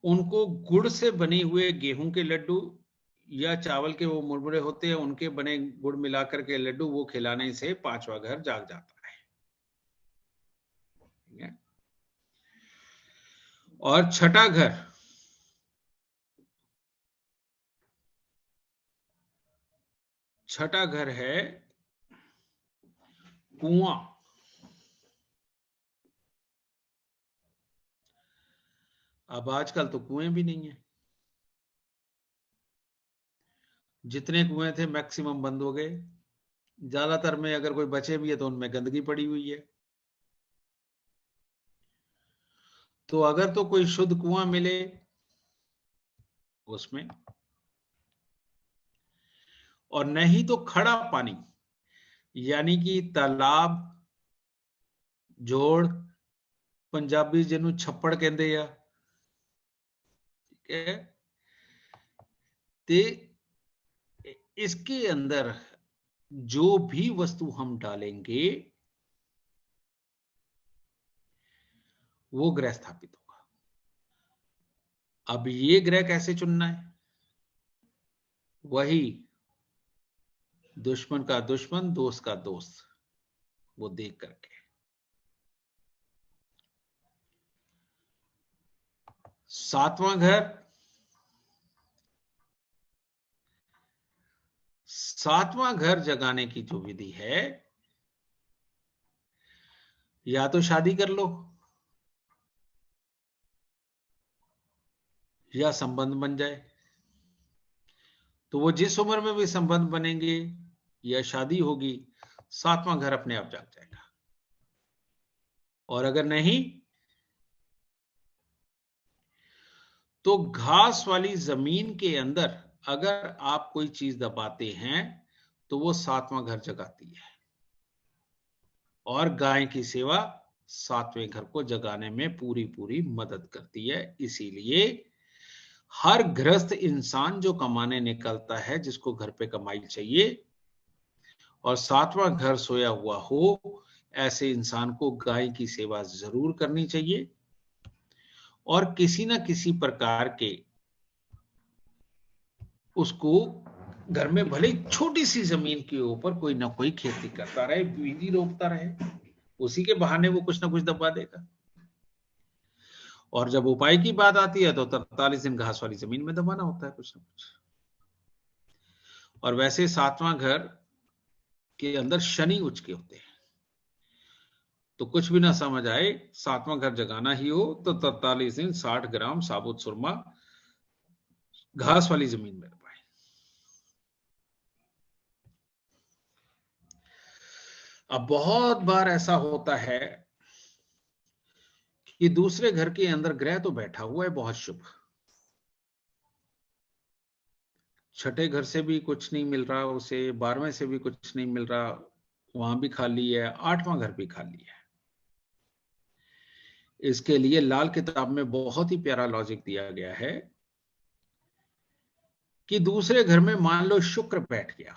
उनको गुड़ से बने हुए गेहूं के लड्डू या चावल के वो मुरमुरे होते हैं, उनके बने गुड़ मिलाकर के लड्डू वो खिलाने से 5वां घर जाग जाता है। ठीक है। और छठा घर, छठा घर है कुआं। अब आजकल तो कुएं भी नहीं है। जितने कुएं थे मैक्सिमम बंद हो गए। ज्यादातर में अगर कोई बचे भी है तो उनमें गंदगी पड़ी हुई है। तो अगर तो कोई शुद्ध कुआं मिले उसमें, और नहीं तो खड़ा पानी, यानी कि तालाब, जोड़, पंजाबी जिन्हों छप्पड़ कहते हैं, ठीक है। ते इसके अंदर जो भी वस्तु हम डालेंगे वो ग्रह स्थापित होगा। अब ये ग्रह कैसे चुनना है? वही दुश्मन का दुश्मन, दोस्त का दोस्त, वो देख करके। सातवां घर, सातवां घर जगाने की जो विधि है, या तो शादी कर लो या संबंध बन जाए। तो वो जिस उम्र में भी संबंध बनेंगे या शादी होगी, सातवां घर अपने आप जाग जाएगा। और अगर नहीं तो घास वाली जमीन के अंदर अगर आप कोई चीज दबाते हैं तो वो सातवां घर जगाती है। और गाय की सेवा सातवें घर को जगाने में पूरी पूरी मदद करती है। इसीलिए हर गृहस्थ इंसान जो कमाने निकलता है, जिसको घर पे कमाई चाहिए और सातवां घर सोया हुआ हो, ऐसे इंसान को गाय की सेवा जरूर करनी चाहिए। और किसी ना किसी प्रकार के उसको घर में भले छोटी सी जमीन के ऊपर कोई ना कोई खेती करता रहे, बीज रोपता रहे, उसी के बहाने वो कुछ ना कुछ दबा देगा। और जब उपाय की बात आती है तो 43 दिन घास वाली जमीन में दबाना होता है कुछ ना कुछ। और वैसे सातवां घर के अंदर शनि उच्च के होते हैं, तो कुछ भी ना समझ आए, सातवां घर जगाना ही हो तो 43 दिन 60 ग्राम साबुत सुरमा घास वाली जमीन में लगाए। अब बहुत बार ऐसा होता है कि दूसरे घर के अंदर ग्रह तो बैठा हुआ है बहुत शुभ, छठे घर से भी कुछ नहीं मिल रहा उसे, 12वें से भी कुछ नहीं मिल रहा, वहां भी खाली है, 8वां घर भी खाली है। इसके लिए लाल किताब में बहुत ही प्यारा लॉजिक दिया गया है कि दूसरे घर में मान लो शुक्र बैठ गया,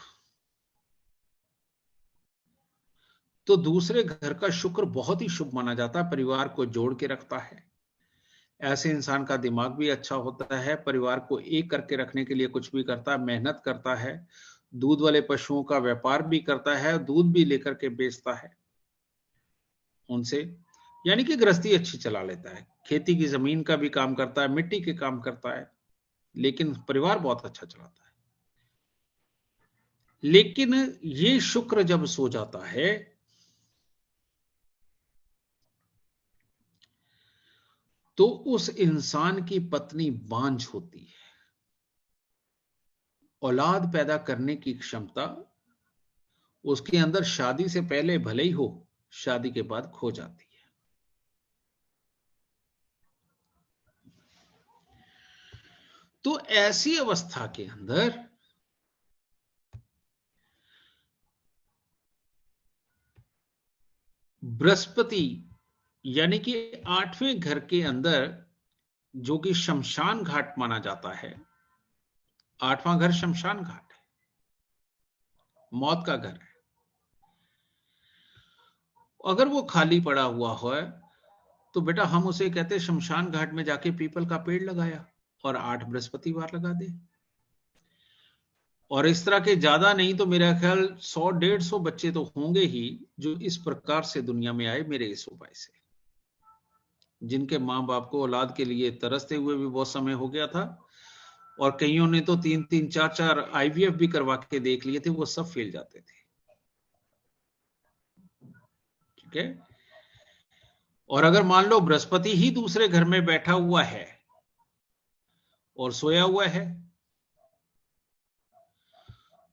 तो दूसरे घर का शुक्र बहुत ही शुभ माना जाता है, परिवार को जोड़ के रखता है। ऐसे इंसान का दिमाग भी अच्छा होता है, परिवार को एक करके रखने के लिए कुछ भी करता है, मेहनत करता है, दूध वाले पशुओं का व्यापार भी करता है, दूध भी लेकर के बेचता है उनसे, यानी कि गृहस्थी अच्छी चला लेता है, खेती की जमीन का भी काम करता है, मिट्टी के काम करता है, लेकिन परिवार बहुत अच्छा चलाता है। लेकिन ये शुक्र जब सो जाता है तो उस इंसान की पत्नी बांझ होती है, औलाद पैदा करने की क्षमता उसके अंदर शादी से पहले भले ही हो, शादी के बाद खो जाती है। तो ऐसी अवस्था के अंदर बृहस्पति यानी कि 8वें घर के अंदर, जो कि शमशान घाट माना जाता है, 8वां घर शमशान घाट है, मौत का घर है। अगर वो खाली पड़ा हुआ है तो बेटा हम उसे कहते शमशान घाट में जाके पीपल का पेड़ लगाया और 8 बृहस्पतिवार लगा दे। और इस तरह के ज्यादा नहीं तो मेरा ख्याल 100-150 बच्चे तो होंगे ही जो इस प्रकार से दुनिया में आए मेरे इस उपाय से, जिनके मां बाप को औलाद के लिए तरसते हुए भी बहुत समय हो गया था, और कईयों ने तो 3-3, 4-4 IVF भी करवा के देख लिए थे, वो सब फेल जाते थे। ठीक है। और अगर मान लो बृहस्पति ही दूसरे घर में बैठा हुआ है और सोया हुआ है,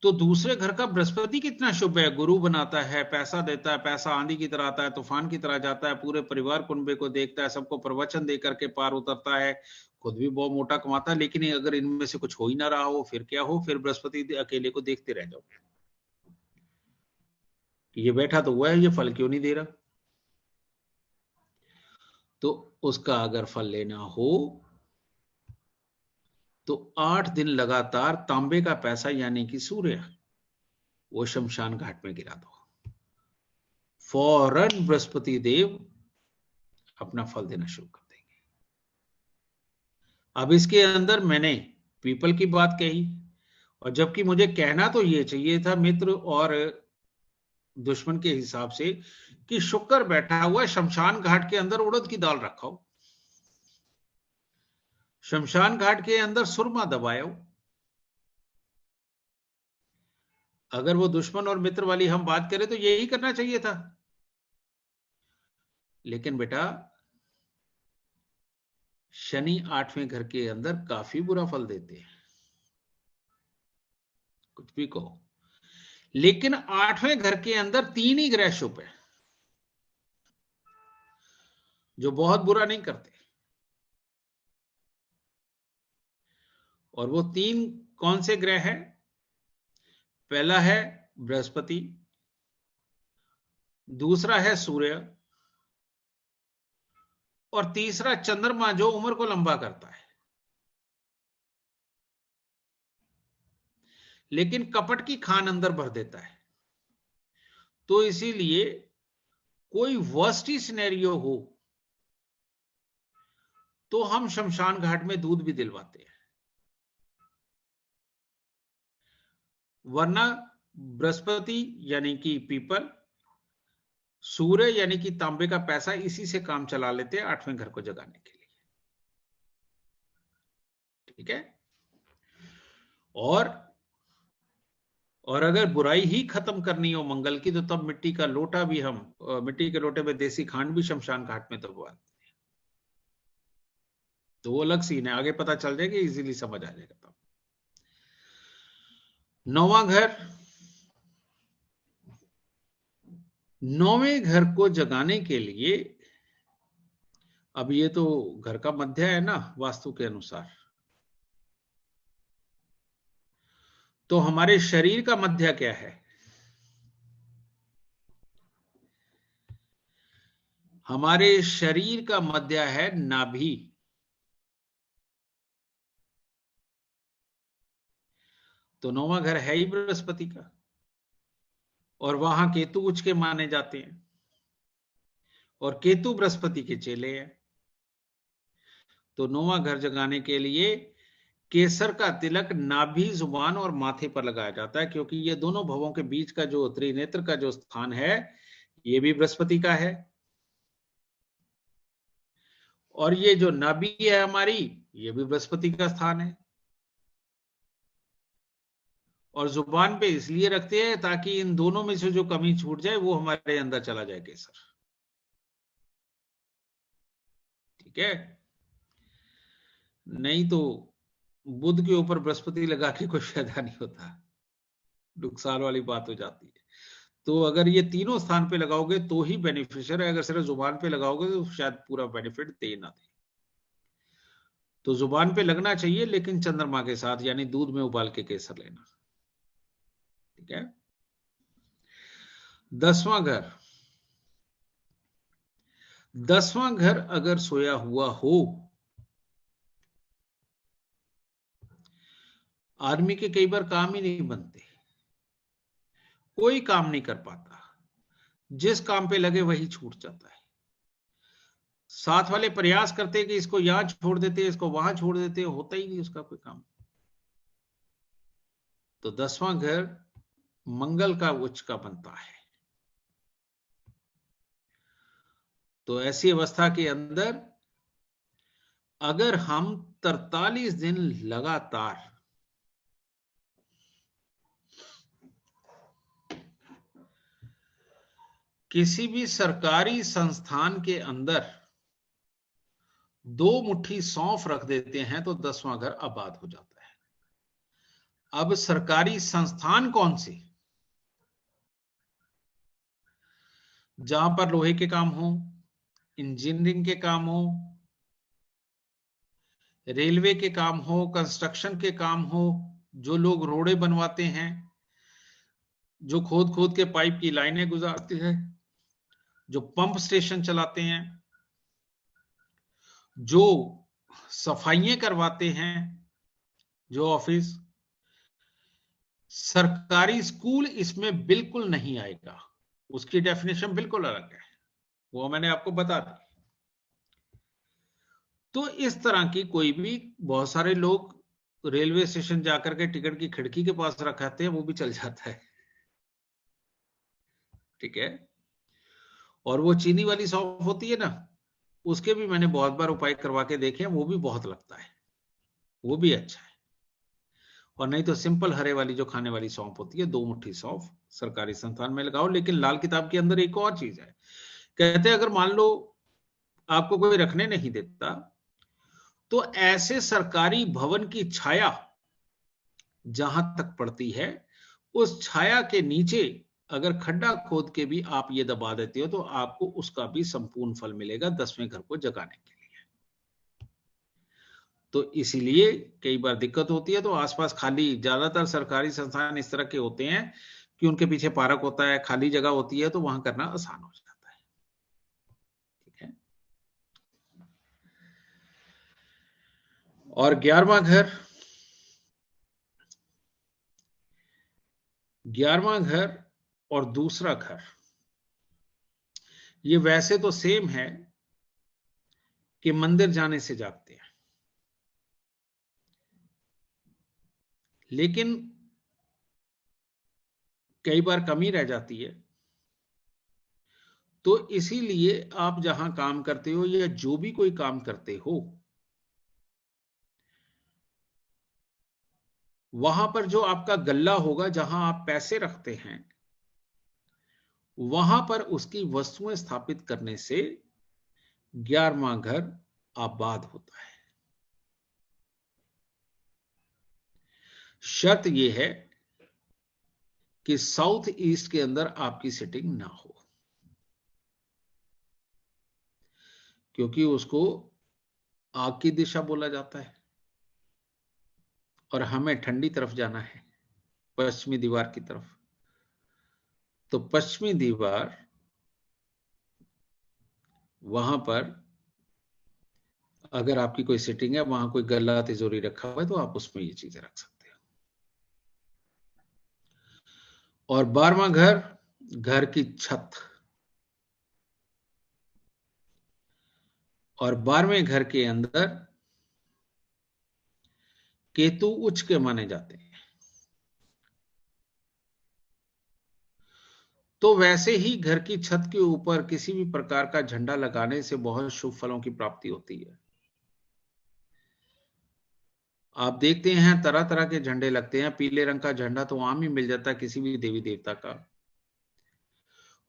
तो दूसरे घर का बृहस्पति कितना शुभ है, गुरु बनाता है, पैसा देता है, पैसा आंधी की तरह आता है, तूफान की तरह जाता है, पूरे परिवार कुनबे को देखता है, सबको प्रवचन दे करके पार उतरता है, खुद भी बहुत मोटा कमाता है। लेकिन अगर इनमें से कुछ हो ही ना रहा हो फिर क्या हो, फिर बृहस्पति अकेले को देखते रह जाओ, ये बैठा तो हुआ है, ये फल क्यों नहीं दे रहा। तो उसका अगर फल लेना हो तो 8 दिन लगातार तांबे का पैसा यानी कि सूर्य वो शमशान घाट में गिरा दो, फौरन बृहस्पति देव अपना फल देना शुरू कर देंगे। अब इसके अंदर मैंने पीपल की बात कही, और जबकि मुझे कहना तो ये चाहिए था मित्र और दुश्मन के हिसाब से कि शुक्र बैठा हुआ है शमशान घाट के अंदर, उड़द की दाल रखो, शमशान घाट के अंदर सुरमा दबाओ। अगर वो दुश्मन और मित्र वाली हम बात करें तो यही करना चाहिए था। लेकिन बेटा शनि 8वें घर के अंदर काफी बुरा फल देते हैं, कुछ भी कहो, लेकिन 8वें घर के अंदर 3 ही ग्रह शुभ है जो बहुत बुरा नहीं करते, और वो 3 कौन से ग्रह हैं? पहला है बृहस्पति, दूसरा है सूर्य, और तीसरा चंद्रमा जो उम्र को लंबा करता है। लेकिन कपट की खान अंदर भर देता है, तो इसीलिए कोई वर्स्ट ही सिनेरियो हो तो हम शमशान घाट में दूध भी दिलवाते हैं, वरना बृहस्पति यानी कि पीपल, सूर्य यानी कि तांबे का पैसा, इसी से काम चला लेते हैं 8वें घर को जगाने के लिए। ठीक है। और अगर बुराई ही खत्म करनी हो मंगल की, तो तब मिट्टी का लोटा भी हम, मिट्टी के लोटे में देसी खांड भी शमशान घाट में दबवाते हैं, तो वो अलग सीन है, आगे पता चल जाएगा, इजीली समझ आ जाएगा तब। 9वां घर, 9वें घर को जगाने के लिए, अब ये तो घर का मध्य है ना वास्तु के अनुसार, तो हमारे शरीर का मध्य क्या है? हमारे शरीर का मध्य है नाभि। तो 9वां घर है ही बृहस्पति का, और वहां केतु उच्च के माने जाते हैं, और केतु बृहस्पति के चेले हैं। तो 9वां घर जगाने के लिए केसर का तिलक नाभि, जुबान और माथे पर लगाया जाता है, क्योंकि ये दोनों भवों के बीच का जो त्रिनेत्र का जो स्थान है ये भी बृहस्पति का है, और ये जो नाभि है हमारी ये भी बृहस्पति का स्थान है। और जुबान पे इसलिए रखते हैं ताकि इन दोनों में से जो कमी छूट जाए वो हमारे अंदर चला जाए केसर। ठीक है, नहीं तो बुध के ऊपर बृहस्पति लगा के कोई फायदा नहीं होता, नुकसान वाली बात हो जाती है। तो अगर ये तीनों स्थान पे लगाओगे तो ही बेनिफिशियल है, अगर सिर्फ जुबान पे लगाओगे तो शायद पूरा बेनिफिट दे ना दे। तो जुबान पे लगना चाहिए, लेकिन चंद्रमा के साथ, यानी दूध में उबाल के केसर लेना। ठीक है। 10वां घर, 10वां घर अगर सोया हुआ हो, आदमी के कई बार काम ही नहीं बनते, कोई काम नहीं कर पाता, जिस काम पे लगे वही छूट जाता है। साथ वाले प्रयास करते कि इसको यहां छोड़ देते, इसको वहां छोड़ देते, होता ही नहीं उसका कोई काम। तो 10वां घर मंगल का उच्च का बनता है। तो ऐसी अवस्था के अंदर अगर हम 43 दिन लगातार किसी भी सरकारी संस्थान के अंदर 2 मुट्ठी सौंफ रख देते हैं तो 10वां घर आबाद हो जाता है। अब सरकारी संस्थान कौन से? जहां पर लोहे के काम हो, इंजीनियरिंग के काम हो, रेलवे के काम हो, कंस्ट्रक्शन के काम हो, जो लोग रोडे बनवाते हैं, जो खोद खोद के पाइप की लाइनें गुजारते हैं, जो पंप स्टेशन चलाते हैं, जो सफाइयां करवाते हैं, जो ऑफिस, सरकारी स्कूल इसमें बिल्कुल नहीं आएगा। उसकी डेफिनेशन बिल्कुल अलग है, वो मैंने आपको बता दी। तो इस तरह की कोई भी, बहुत सारे लोग रेलवे स्टेशन जाकर के टिकट की खिड़की के पास रखाते हैं, वो भी चल जाता है। ठीक है। और वो चीनी वाली सौंफ होती है ना, उसके भी मैंने बहुत बार उपाय करवा के देखे हैं, वो भी बहुत लगता है, वो भी अच्छा है। और नहीं तो सिंपल हरे वाली जो खाने वाली सौंफ होती है, 2 मुट्ठी सौंफ सरकारी संस्थान में लगाओ। लेकिन लाल किताब के अंदर एक और चीज है, कहते हैं अगर मान लो आपको कोई रखने नहीं देता, तो ऐसे सरकारी भवन की छाया जहां तक पड़ती है, उस छाया के नीचे अगर खड्डा खोद के भी आप ये दबा देते हो तो आपको उसका भी संपूर्ण फल मिलेगा 10वें घर को जगाने के लिए। तो इसीलिए कई बार दिक्कत होती है। तो आसपास खाली, ज्यादातर सरकारी संस्थान इस तरह के होते हैं कि उनके पीछे पार्क होता है, खाली जगह होती है, तो वहां करना आसान हो जाता है। ठीक है। और 11वां घर, 11वां घर और दूसरा घर, ये वैसे तो सेम है कि मंदिर जाने से जागते हैं, लेकिन कई बार कमी रह जाती है। तो इसीलिए आप जहां काम करते हो या जो भी कोई काम करते हो, वहां पर जो आपका गल्ला होगा, जहां आप पैसे रखते हैं, वहां पर उसकी वस्तुएं स्थापित करने से 11वां घर आबाद होता है। शर्त यह है कि साउथ ईस्ट के अंदर आपकी सिटिंग ना हो, क्योंकि उसको आग की दिशा बोला जाता है और हमें ठंडी तरफ जाना है, पश्चिमी दीवार की तरफ। तो पश्चिमी दीवार, वहां पर अगर आपकी कोई सिटिंग है, वहां कोई गल्ला तिजोरी रखा हुआ है, तो आप उसमें ये चीजें रख सकते हैं। और 12वां घर, घर की छत, और 12वें घर के अंदर केतु उच्च के माने जाते हैं। तो वैसे ही घर की छत के ऊपर किसी भी प्रकार का झंडा लगाने से बहुत शुभ फलों की प्राप्ति होती है। आप देखते हैं तरह तरह के झंडे लगते हैं, पीले रंग का झंडा तो आम ही मिल जाता है किसी भी देवी देवता का,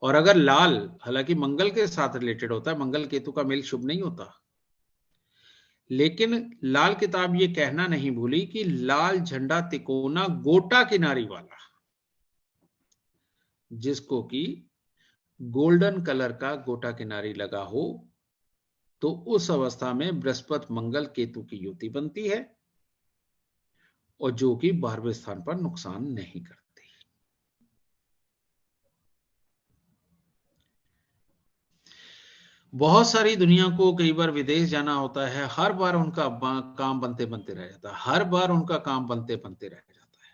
और अगर लाल, हालांकि मंगल के साथ रिलेटेड होता है, मंगल केतु का मेल शुभ नहीं होता, लेकिन लाल किताब ये कहना नहीं भूली कि लाल झंडा तिकोना गोटा किनारी वाला, जिसको कि गोल्डन कलर का गोटा किनारी लगा हो, तो उस अवस्था में बृहस्पति मंगल केतु की युति बनती है, और जो कि 12वें स्थान पर नुकसान नहीं करती। बहुत सारी दुनिया को कई बार विदेश जाना होता है, हर बार उनका काम बनते बनते रह जाता है, हर बार उनका काम बनते बनते रह जाता है।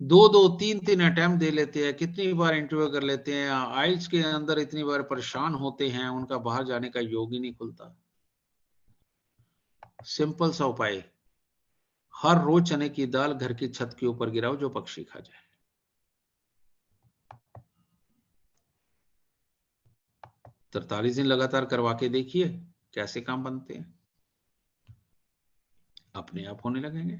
2-2, 3-3 अटेम्प्ट दे लेते हैं, कितनी बार इंटरव्यू कर लेते हैं, आइल्स के अंदर इतनी बार परेशान होते हैं, उनका बाहर जाने का योग ही नहीं खुलता। सिंपल सा उपाय, हर रोज चने की दाल घर की छत के ऊपर गिराओ, जो पक्षी खा जाए। तो 43 दिन लगातार करवा के देखिए कैसे काम बनते हैं, अपने आप होने लगेंगे।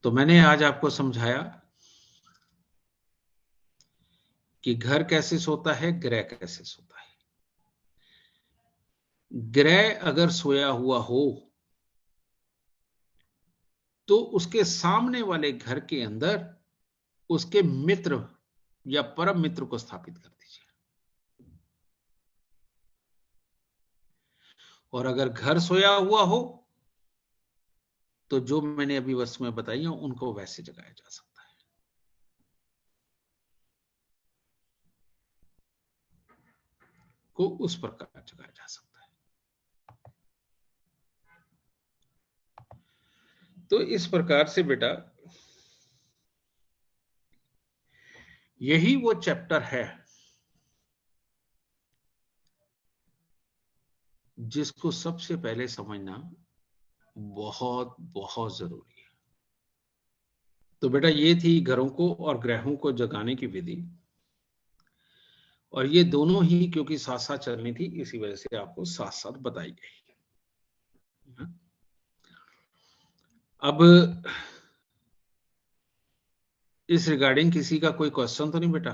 तो मैंने आज आपको समझाया कि घर कैसे सोता है, ग्रह कैसे सोता है। ग्रह अगर सोया हुआ हो तो उसके सामने वाले घर के अंदर उसके मित्र या परम मित्र को स्थापित कर दीजिए, और अगर घर सोया हुआ हो तो जो मैंने अभी वस्तुएं बताई हैं उनको वैसे जगाया जा सकता है। को उस प्रकार जगाया जा सकता है। तो इस प्रकार से बेटा यही वो चैप्टर है जिसको सबसे पहले समझना बहुत बहुत जरूरी है। तो बेटा ये थी घरों को और ग्रहों को जगाने की विधि, और ये दोनों ही क्योंकि साथ साथ चलनी थी, इसी वजह से आपको साथ साथ बताई गई। अब इस रिगार्डिंग किसी का कोई क्वेश्चन तो नहीं बेटा?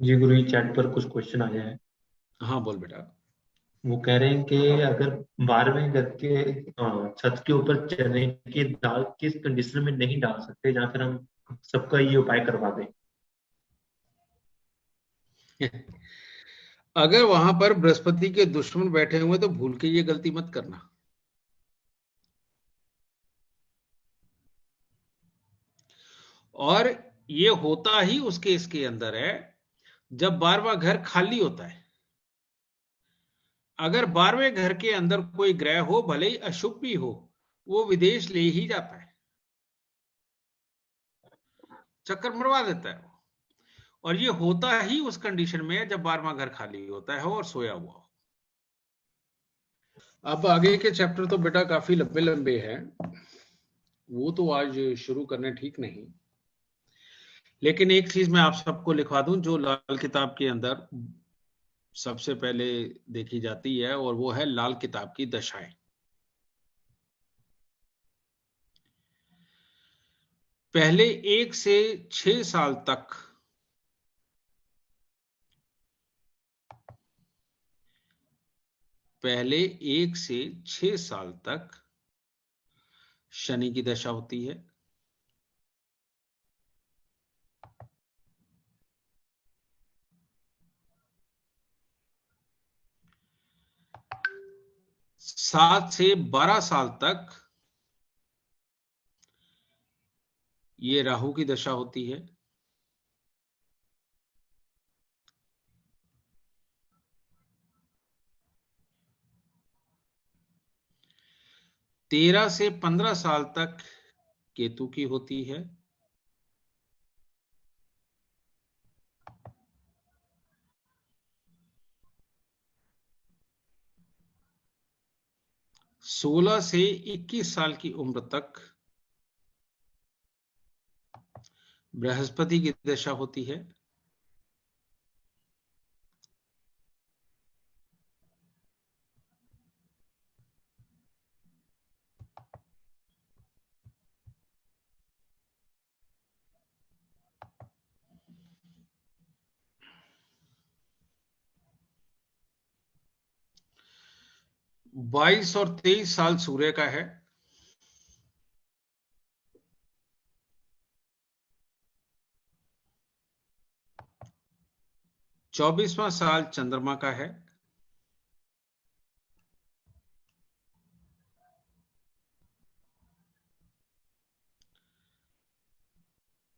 जी गुरु, चैट पर कुछ क्वेश्चन आए हैं। हाँ बोल बेटा। वो कह रहे हैं कि अगर 12वें घर के छत के ऊपर चने की दाल किस कंडीशन में नहीं डाल सकते, या फिर हम सबका ये उपाय करवा दें? अगर वहां पर बृहस्पति के दुश्मन बैठे हुए तो भूल के ये गलती मत करना। और ये होता ही उसके इसके अंदर है जब 12वां घर खाली होता है। अगर 12वें घर के अंदर कोई ग्रह हो, भले ही अशुभ भी हो, वो विदेश ले ही जाता है, चक्कर मरवा देता है। और ये होता ही उस कंडीशन में जब 12वां घर खाली होता है और सोया हुआ हो। अब आगे के चैप्टर तो बेटा काफी लंबे लंबे हैं, वो तो आज शुरू करने ठीक नहीं, लेकिन एक चीज मैं आप सबको लिखवा दूं जो लाल किताब के अंदर सबसे पहले देखी जाती है, और वो है लाल किताब की दशाएं। पहले 1 से 6 साल तक पहले 1 से 6 साल तक शनि की दशा होती है। सात से 12 साल तक ये राहु की दशा होती है। तेरह से 15 साल तक केतु की होती है। सोलह से 21 साल की उम्र तक बृहस्पति की दशा होती है। बाईस और 23 साल सूर्य का है। चौबीसवां साल चंद्रमा का है।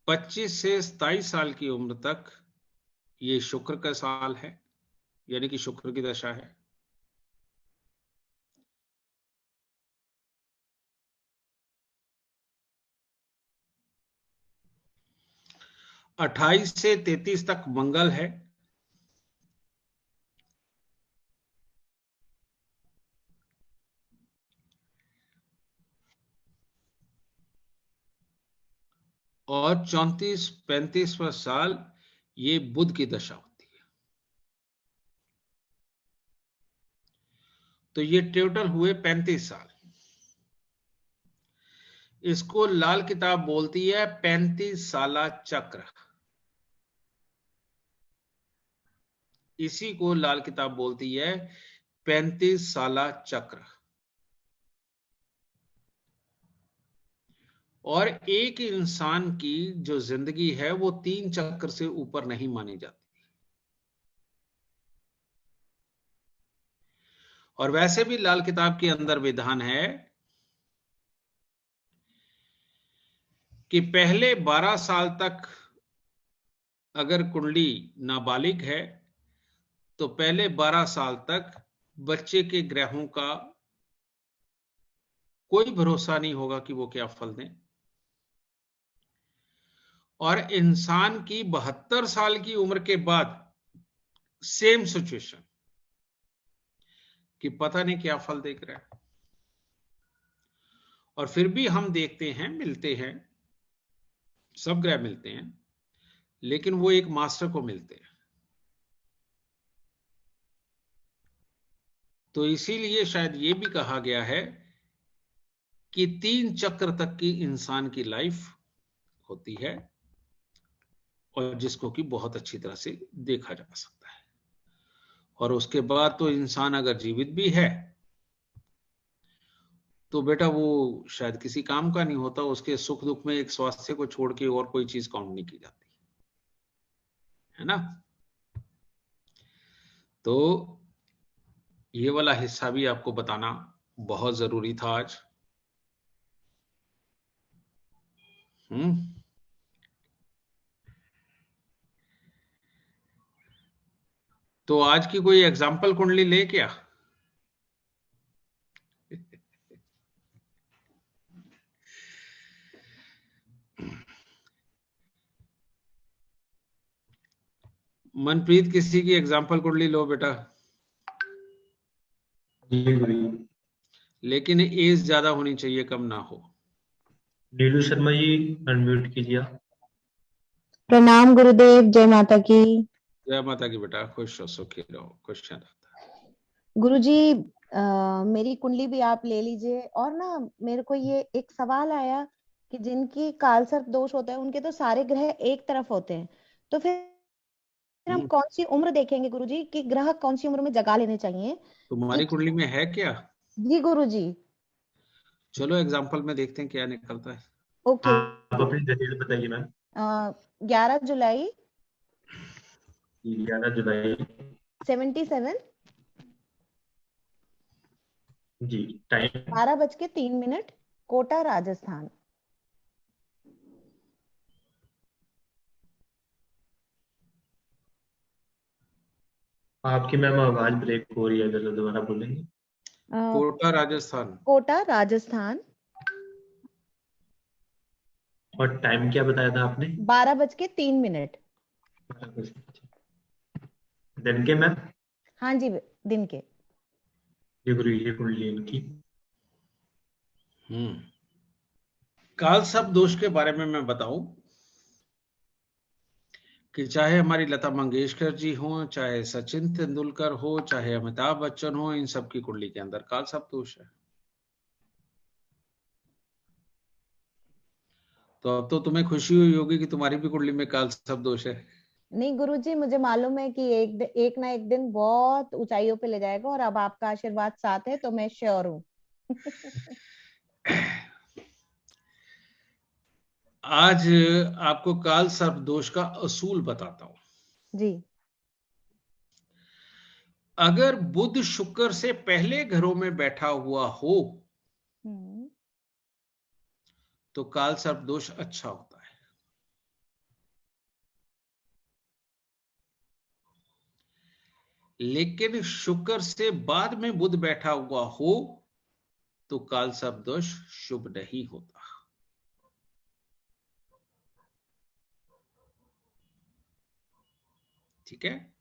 पच्चीस से 27 साल की उम्र तक ये शुक्र का साल है, यानी कि शुक्र की दशा है। अट्ठाईस से 33 तक मंगल है। और 34-35वां साल ये बुध की दशा होती है। तो ये टोटल हुए 35 साल। इसको लाल किताब बोलती है 35 साला चक्र। इसी को लाल किताब बोलती है 35 साला चक्र। और एक इंसान की जो जिंदगी है वो 3 चक्र से ऊपर नहीं मानी जाती। और वैसे भी लाल किताब के अंदर विधान है कि पहले 12 साल तक अगर कुंडली नाबालिग है तो पहले 12 साल तक बच्चे के ग्रहों का कोई भरोसा नहीं होगा कि वो क्या फल दें। और इंसान की 72 साल की उम्र के बाद सेम सिचुएशन कि पता नहीं क्या फल देख रहा है। और फिर भी हम देखते हैं, मिलते हैं, सब ग्रह मिलते हैं, लेकिन वो एक मास्टर को मिलते हैं। तो इसीलिए शायद ये भी कहा गया है कि 3 चक्र तक की इंसान की लाइफ होती है और जिसको कि बहुत अच्छी तरह से देखा जा सकता है। और उसके बाद तो इंसान अगर जीवित भी है तो बेटा वो शायद किसी काम का नहीं होता। उसके सुख दुख में एक स्वास्थ्य को छोड़ के और कोई चीज काउंट नहीं की जाती है ना। तो ये वाला हिस्सा भी आपको बताना बहुत जरूरी था आज। तो आज की कोई एग्जाम्पल कुंडली ले क्या? मनप्रीत किसी की एग्जाम्पल कुंडली लो बेटा। लेकिन एज ज्यादा होनी चाहिए, कम ना हो। नीलू शर्मा जी अनम्यूट कीजिए। प्रणाम गुरुदेव, जय माता की। जय माता की बेटा, खुश रहो, सुखी रहो, खुश रहना। गुरुजी मेरी कुंडली भी आप ले लीजिए। और ना मेरे को ये एक सवाल आया कि जिनकी काल सर्प दोष होता है उनके तो सारे ग्रह एक तरफ होते हैं, तो फिर हम कौन सी उम्र देखेंगे गुरुजी कि ग्रह कौन सी उम्र में जगा लेने चाहिए? तुम्हारी कुंडली में है क्या? जी गुरुजी। चलो एग्जांपल में देखते हैं क्या निकलता है। ओके। आप अपनी डिटेल बताइए मैम। 11 जुलाई 11 जुलाई 77 जी। टाइम 12:03, कोटा राजस्थान। आपकी मैम आवाज ब्रेक हो रही है, जरा दोबारा बोलेंगे? कोटा राजस्थान। कोटा राजस्थान। और टाइम क्या बताया था आपने? 12:03। दिन के मैम? हाँ जी, दिन के। ये गुरु ये कुंडली इनकी। काल सर्प दोष के बारे में मैं बताऊं कि चाहे हमारी लता मंगेशकर जी हो, चाहे सचिन तेंदुलकर हो, चाहे अमिताभ बच्चन हो, इन सब की कुंडली के अंदर काल सर्प दोष है। तो अब तो तुम्हें खुशी हुई होगी कि तुम्हारी भी कुंडली में काल सर्प दोष है। नहीं गुरुजी, मुझे मालूम है कि एक ना एक दिन बहुत ऊंचाइयों पे ले जाएगा, और अब आपका आशीर्वाद साथ है तो मैं श्योर हूँ। आज आपको काल सर्प दोष का असूल बताता हूं जी। अगर बुध शुक्र से पहले घरों में बैठा हुआ हो तो काल सर्प दोष अच्छा होता है। लेकिन शुक्र से बाद में बुध बैठा हुआ हो तो काल सर्प दोष शुभ नहीं होता। ठीक है।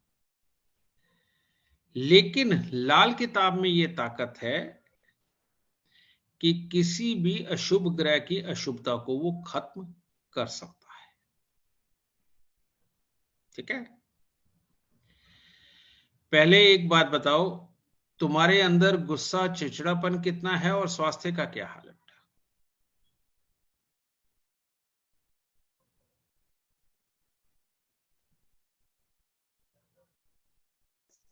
लेकिन लाल किताब में यह ताकत है कि किसी भी अशुभ ग्रह की अशुभता को वो खत्म कर सकता है। ठीक है। पहले एक बात बताओ, तुम्हारे अंदर गुस्सा चिड़चिड़ापन कितना है और स्वास्थ्य का क्या हाल है?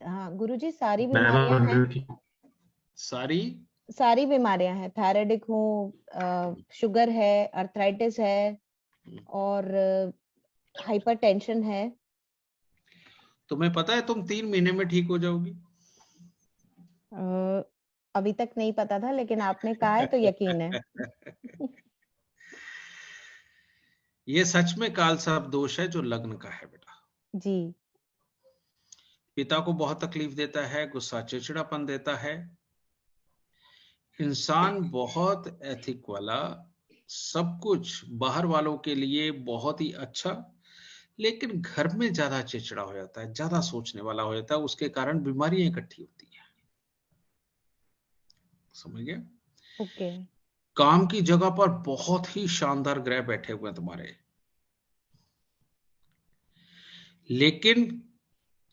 हाँ गुरुजी, सारी बीमारियां हैं। सारी बीमारियां हैं। थायराइडिक हूँ, शुगर है, अर्थराइटिस है, और हाइपरटेंशन है। तुम्हें पता है तुम 3 महीने में ठीक हो जाओगी? अभी तक नहीं पता था, लेकिन आपने कहा है तो यकीन है। ये सच में काल सर्प दोष है जो लग्न का है बेटा। जी। पिता को बहुत तकलीफ देता है, गुस्सा चिड़चिड़ापन देता है। इंसान बहुत एथिक वाला, सब कुछ बाहर वालों के लिए बहुत ही अच्छा, लेकिन घर में ज्यादा चिड़चिड़ा हो जाता है, ज्यादा सोचने वाला हो जाता है, उसके कारण बीमारियां इकट्ठी होती हैं। समझ गए? ओके। काम की जगह पर बहुत ही शानदार ग्रह बैठे हुए हैं तुम्हारे, लेकिन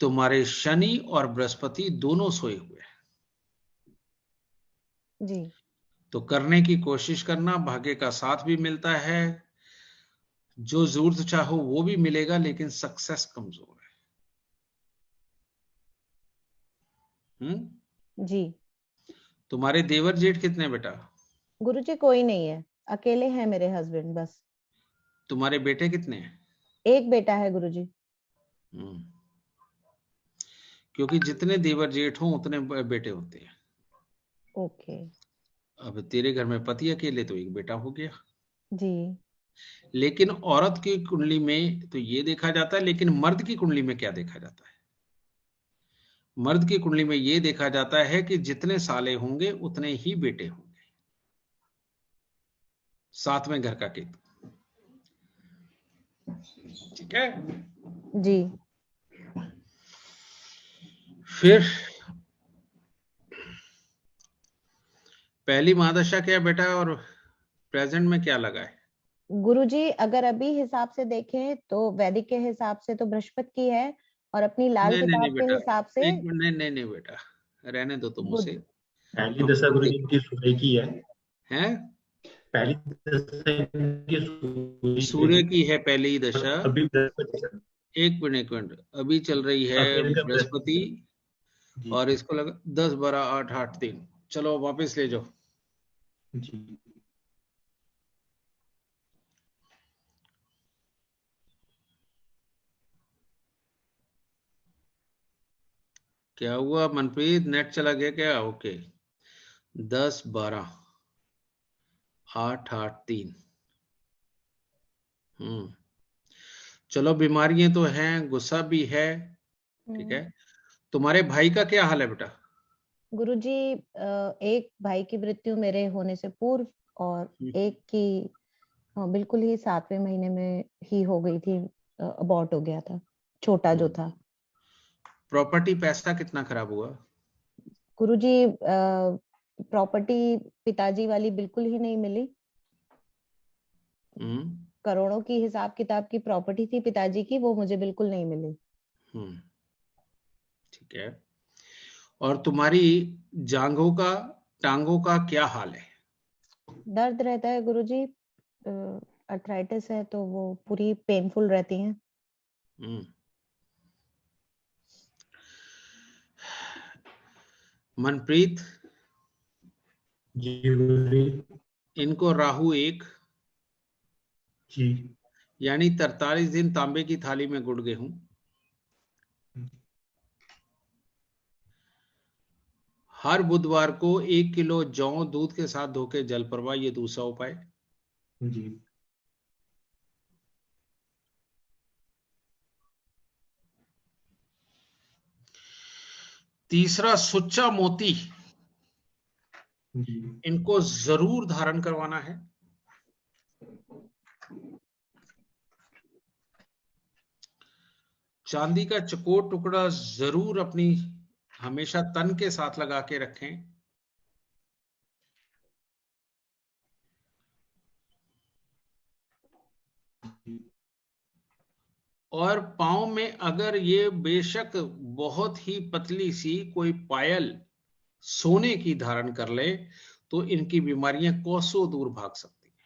तुम्हारे शनि और बृहस्पति दोनों सोए हुए हैं। जी। तो करने की कोशिश करना, भाग्य का साथ भी मिलता है, जो जरूरत चाहो वो भी मिलेगा, लेकिन सक्सेस कमजोर है। जी। तुम्हारे देवर जेठ कितने बेटा? गुरुजी कोई नहीं है, अकेले हैं मेरे हस्बैंड बस। तुम्हारे बेटे कितने हैं? एक बेटा है गुरुजी। क्योंकि जितने देवर जेठ हों उतने बेटे होते हैं। ओके। अब तेरे घर में पति अकेले, तो एक बेटा हो गया। जी। लेकिन औरत की कुंडली में तो ये देखा जाता है, लेकिन मर्द की कुंडली में क्या देखा जाता है? मर्द की कुंडली में ये देखा जाता है कि जितने साले होंगे उतने ही बेटे होंगे। साथ में घर का केतु। ठीक है जी। फिर पहली महादशा क्या बेटा, और प्रेजेंट में क्या लगा है? गुरुजी अगर अभी हिसाब से देखें तो वैदिक के हिसाब से तो बृहस्पति की है, और अपनी लाल किताब के हिसाब से नहीं बेटा, रहने दो तुम उसे। पहली दशा गुरु जी की सूर्य की है। पहली दशा सूर्य की है पहली दशा। अभी एक मिनट, अभी चल रही है इनका बृहस्पति जी और इसको लगा 10 12 8 8 3। चलो वापस ले जाओ। जी क्या हुआ मनप्रीत, नेट चला गया क्या? ओके, 10 12 8 8 3। चलो, बीमारियां तो हैं, गुस्सा भी है, ठीक है। तुम्हारे भाई का क्या हाल है बेटा? गुरुजी, एक भाई की मृत्यु मेरे होने से पूर्व और एक की बिल्कुल ही 7वें महीने में ही हो गई थी, अबॉर्ट हो गया था, छोटा जो था। प्रॉपर्टी पैसा कितना खराब हुआ? गुरुजी, प्रॉपर्टी पिताजी वाली बिल्कुल ही नहीं मिली। करोड़ों की हिसाब किताब की प्रॉपर्टी थी पिताजी की, वो मुझे बिल्कुल नहीं मिली। ठीक है। और तुम्हारी जांघों का, टांगों का क्या हाल है? दर्द रहता है गुरुजी, अर्थराइटिस है तो वो पूरी पेनफुल रहती हैं। मनप्रीत जी इनको राहु 1 जी यानी 43 दिन तांबे की थाली में गुड़ गेहूं, हर बुधवार को 1 किलो जौ दूध के साथ धोके जल प्रवाह, ये दूसरा उपाय। जी तीसरा, सुच्चा मोती जी इनको जरूर धारण करवाना है। चांदी का चकोर टुकड़ा जरूर अपनी हमेशा तन के साथ लगा के रखें। और पांव में अगर ये बेशक बहुत ही पतली सी कोई पायल सोने की धारण कर ले तो इनकी बीमारियां कोसों दूर भाग सकती हैं।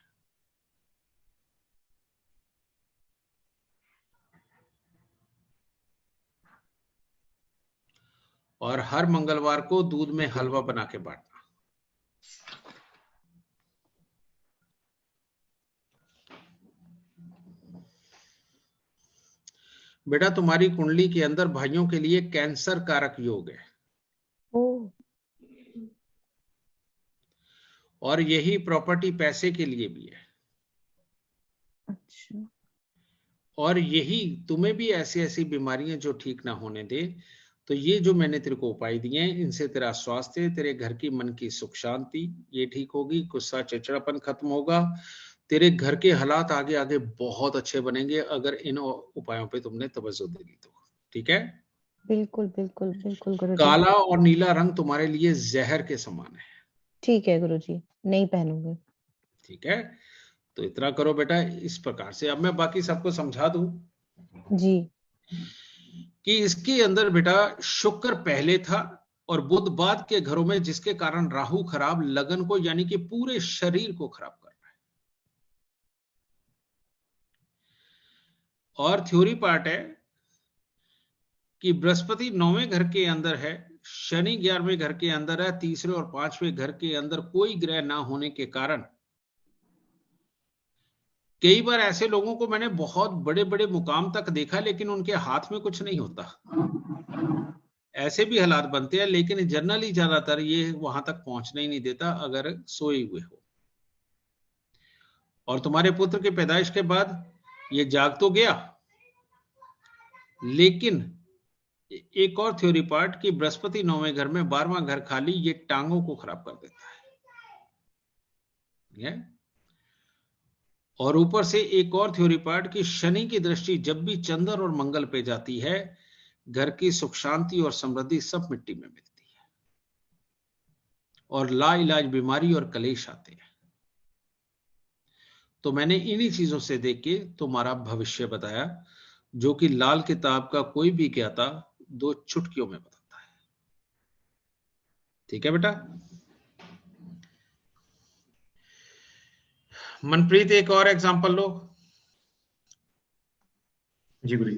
और हर मंगलवार को दूध में हलवा बना के बांटना। बेटा, तुम्हारी कुंडली के अंदर भाइयों के लिए कैंसर कारक योग है। और यही प्रॉपर्टी पैसे के लिए भी है। अच्छा। और यही तुम्हें भी ऐसी ऐसी बीमारियां जो ठीक ना होने दे। तो ये जो मैंने तेरे को उपाय दिए हैं, इनसे तेरा स्वास्थ्य, तेरे घर की मन की सुख शांति ये ठीक होगी, गुस्सा चिड़चिड़ापन खत्म होगा, तेरे घर के हालात आगे आगे बहुत अच्छे बनेंगे अगर इन उपायों पे तुमने तवज्जो दे दी तो। ठीक है? बिल्कुल बिल्कुल बिल्कुल गुरुजी। काला और नीला रंग तुम्हारे लिए जहर के समान है। ठीक है गुरुजी, नहीं पहनूंगे। ठीक है, तो इतना करो बेटा इस प्रकार से। अब मैं बाकी सबको समझा दूं जी कि इसके अंदर बेटा शुक्र पहले था और बुध बाद के घरों में, जिसके कारण राहु खराब लगन को यानी कि पूरे शरीर को खराब कर रहा है। और थ्योरी पार्ट है कि बृहस्पति 9वें घर के अंदर है, शनि 11वें घर के अंदर है, तीसरे और 5वें घर के अंदर कोई ग्रह ना होने के कारण कई बार ऐसे लोगों को मैंने बहुत बड़े बड़े मुकाम तक देखा लेकिन उनके हाथ में कुछ नहीं होता। ऐसे भी हालात बनते हैं, लेकिन जनरली ज्यादातर ये वहां तक पहुंचने ही नहीं देता अगर सोए हुए हो। और तुम्हारे पुत्र की पैदाइश के बाद ये जाग तो गया, लेकिन एक और थ्योरी पार्ट कि बृहस्पति 9वें घर में 12वां घर खाली, ये टांगों को खराब कर देता है। और ऊपर से एक और थ्योरी पार्ट कि शनि की दृष्टि जब भी चंद्र और मंगल पे जाती है, घर की सुख शांति और समृद्धि सब मिट्टी में मिलती है और ला इलाज बीमारी और कलेश आते हैं। तो मैंने इन्हीं चीजों से देख के तुम्हारा भविष्य बताया, जो कि लाल किताब का कोई भी ज्ञाता 2 चुटकियों में बताता है। ठीक है बेटा? मनप्रीत एक और एग्जांपल लो। जी गुरु।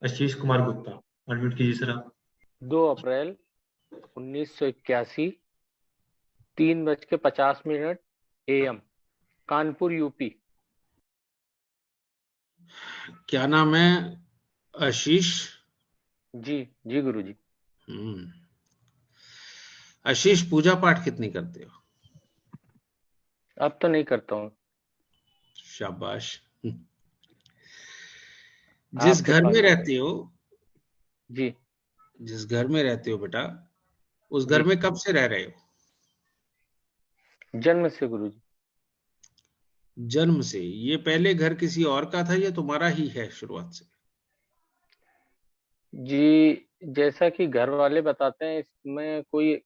आशीष कुमार गुप्ता, अनम्यूट कीजिए सर आप। 2 अप्रैल 1981, 3:50 AM, कानपुर यूपी। क्या नाम है? आशीष जी जी गुरुजी। आशीष, पूजा पाठ कितनी करते हो? अब तो नहीं करता हूँ। शाबाश। जिस घर में रहते हो, जी, जिस घर में रहते हो बेटा, उस घर में कब से रह रहे हो? जन्म से गुरुजी। जन्म से। ये पहले घर किसी और का था या तुम्हारा ही है शुरुआत से? जी, जैसा कि घर वाले बताते हैं, इसमें कोई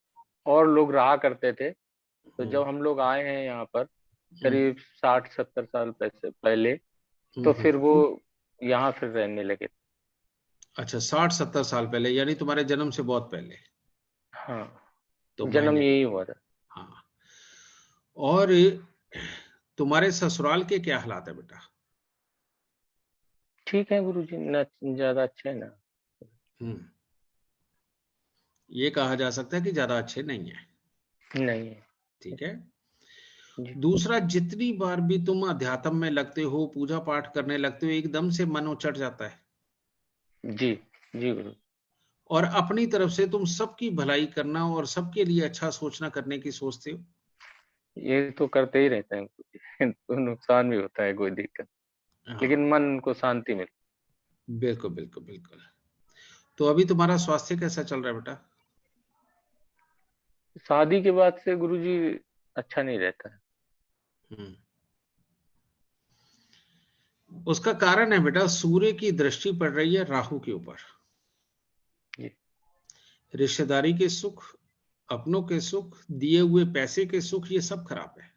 और लोग रहा करते थे, तो जब हम लोग आए हैं यहाँ पर करीब 60-70 साल पहले, तो फिर वो यहाँ फिर रहने लगे। अच्छा, 60-70 साल पहले, यानी तुम्हारे जन्म से बहुत पहले। हाँ, तो जन्म यही हुआ था। हाँ। और तुम्हारे ससुराल के क्या हालात है बेटा? ठीक है गुरुजी, न ज्यादा अच्छे ना। ये कहा जा सकता है कि ज्यादा अच्छे नहीं है। नहीं है। ठीक है। दूसरा, जितनी बार भी तुम अध्यात्म में लगते हो, पूजा पाठ करने लगते हो, एकदम से मन उचट जाता है। जी जी गुरु। और अपनी तरफ से तुम सबकी भलाई करना और सबके लिए अच्छा सोचना करने की सोचते हो। ये तो करते ही रहते हैं तो नुकसान भी होता है, कोई दिक्कत, लेकिन मन को शांति मिलती। बिल्कुल बिल्कुल बिल्कुल। तो अभी तुम्हारा स्वास्थ्य कैसा चल रहा है बेटा? शादी के बाद से गुरुजी अच्छा नहीं रहता है। उसका कारण है बेटा, सूर्य की दृष्टि पड़ रही है राहु के ऊपर। रिश्तेदारी के सुख, अपनों के सुख, दिए हुए पैसे के सुख, ये सब खराब है।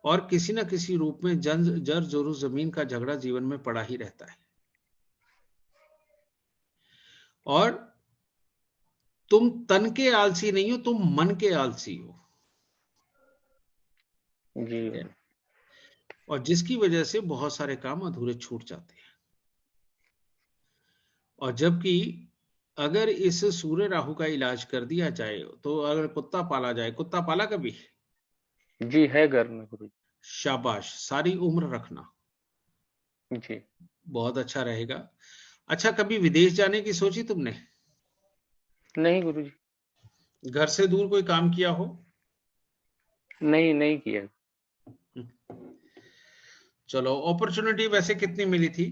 और किसी न किसी रूप में जर जोरू जमीन का झगड़ा जीवन में पड़ा ही रहता है। और तुम तन के आलसी नहीं हो, तुम मन के आलसी हो जी। और जिसकी वजह से बहुत सारे काम अधूरे छूट जाते हैं। और जबकि अगर इस सूर्य राहु का इलाज कर दिया जाए, तो अगर कुत्ता पाला जाए, कुत्ता पाला कभी? जी है घर में गुरु। शाबाश, सारी उम्र रखना जी, बहुत अच्छा रहेगा। अच्छा, कभी विदेश जाने की सोची तुमने? नहीं गुरुजी। घर से दूर कोई काम किया हो? नहीं किया। चलो, अपॉर्चुनिटी वैसे कितनी मिली थी?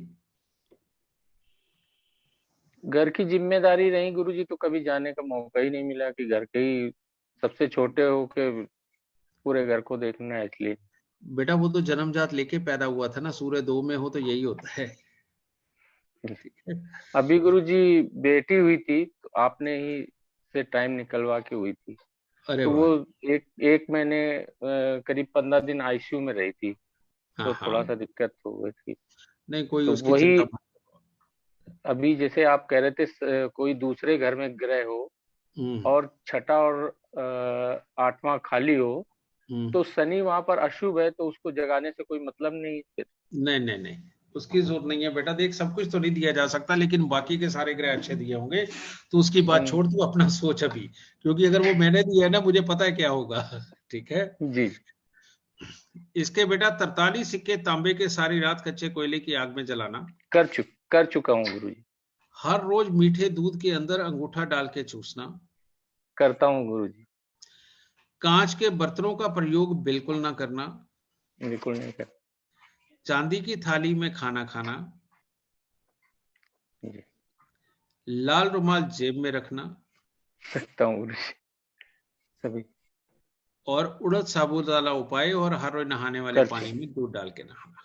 घर की जिम्मेदारी रही गुरुजी, तो कभी जाने का मौका ही नहीं मिला कि घर के ही सबसे छोटे हो के पूरे घर को देखना है, इसलिए। बेटा वो तो जन्मजात लेके पैदा हुआ था ना, सूर्य 2 में हो तो यही होता है। अभी गुरुजी बेटी हुई थी, तो आपने ही से टाइम निकलवा के हुई थी। अरे तो वो एक महीने करीब 15 दिन आईसीयू में रही थी। तो थोड़ा सा दिक्कत हो गई थी। नहीं, कोई तो उसकी वही चिंता। अभी जैसे आप कह रहे थे कोई दूसरे घर में ग्रह हो और छठा और 8वां खाली हो, तो शनि वहां पर अशुभ है, तो उसको जगाने से कोई मतलब नहीं है। नहीं, उसकी जरूरत नहीं है बेटा। देख, सब कुछ तो नहीं दिया जा सकता, लेकिन बाकी के सारे ग्रह अच्छे दिए होंगे, तो उसकी बात छोड़, तू अपना सोच अभी, क्योंकि अगर वो मैंने दिया है ना, मुझे पता है क्या होगा। ठीक है जी। इसके बेटा 43 सिक्के तांबे के सारी रात कच्चे कोयले की आग में जलाना। कर चुका हूँ गुरुजी। हर रोज मीठे दूध के अंदर अंगूठा डाल के चूसना। करता हूँ गुरुजी। कांच के बर्तनों का प्रयोग बिल्कुल ना करना। बिल्कुल नहीं कर। चांदी की थाली में खाना खाना। लाल रुमाल जेब में रखना। सकता हूँ गुरुजी सभी। और उड़द साबूदाना उपाय और हर रोज नहाने वाले पानी में दूध डाल के नहाना।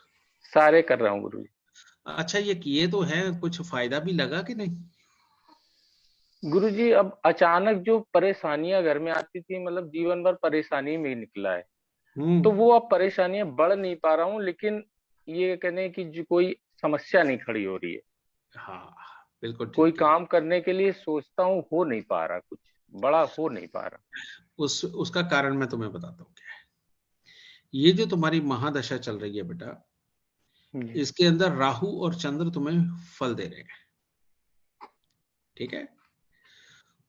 सारे कर रहा हूँ गुरुजी। अच्छा, ये किए तो है, कुछ फायदा भी लगा कि नहीं? गुरुजी, अब अचानक जो परेशानियां घर में आती थी, मतलब जीवन भर परेशानी में ही निकला है, तो वो अब परेशानियां बढ़ नहीं पा रहा हूँ, लेकिन ये कहने की जो कोई समस्या नहीं खड़ी हो रही है। हाँ बिल्कुल। कोई काम करने के लिए सोचता हूँ, हो नहीं पा रहा, कुछ बड़ा हो नहीं पा रहा। उसका कारण मैं तुम्हें बताता हूँ क्या है। ये जो तुम्हारी महादशा चल रही है बेटा, इसके अंदर राहु और चंद्र तुम्हें फल दे रहे हैं, ठीक है।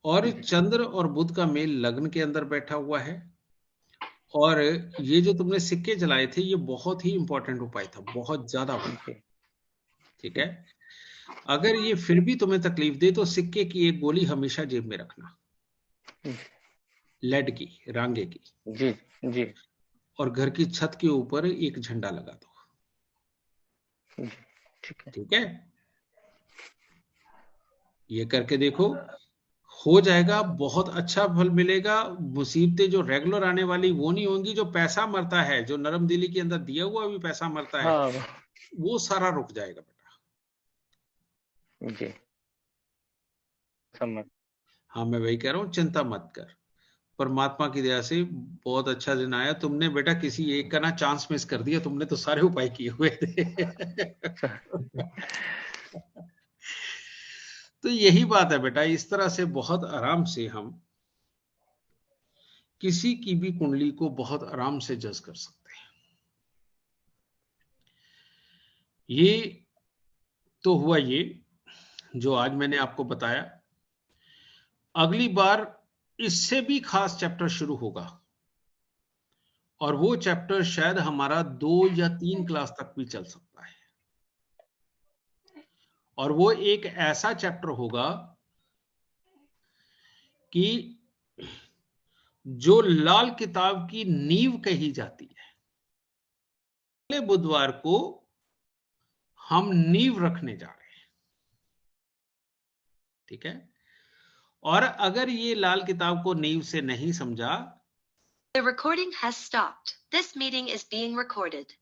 और चंद्र और बुध का मेल लग्न के अंदर बैठा हुआ है। और ये जो तुमने सिक्के जलाए थे, ये बहुत ही इंपॉर्टेंट उपाय था, बहुत ज्यादा उपाय, ठीक है। अगर ये फिर भी तुम्हें तकलीफ दे तो सिक्के की एक गोली हमेशा जेब में रखना, लेड की, रांगे की। जी जी। और घर की छत के ऊपर एक झंडा लगा दो, ठीक है। ये करके देखो, हो जाएगा, बहुत अच्छा फल मिलेगा। मुसीबतें जो रेगुलर आने वाली वो नहीं होंगी, जो पैसा मरता है, जो नरम दिली के अंदर दिया हुआ भी पैसा मरता है, हाँ वो सारा रुक जाएगा बेटा। जी समझ। हाँ, मैं वही कह रहा हूँ, चिंता मत कर, परमात्मा की दया से बहुत अच्छा दिन आया। तुमने बेटा किसी एक का ना चांस मिस कर दिया, तुमने तो सारे उपाय किए हुए थे। तो यही बात है बेटा, इस तरह से बहुत आराम से हम किसी की भी कुंडली को बहुत आराम से जज कर सकते हैं। ये तो हुआ ये जो आज मैंने आपको बताया। अगली बार इससे भी खास चैप्टर शुरू होगा, और वो चैप्टर शायद हमारा 2 या 3 क्लास तक भी चल सकता है। और वो एक ऐसा चैप्टर होगा कि जो लाल किताब की नींव कही जाती है। अगले बुधवार को हम नींव रखने जा रहे हैं, ठीक है। और अगर ये लाल किताब को नींव से नहीं समझा, The recording has stopped. This meeting is being recorded.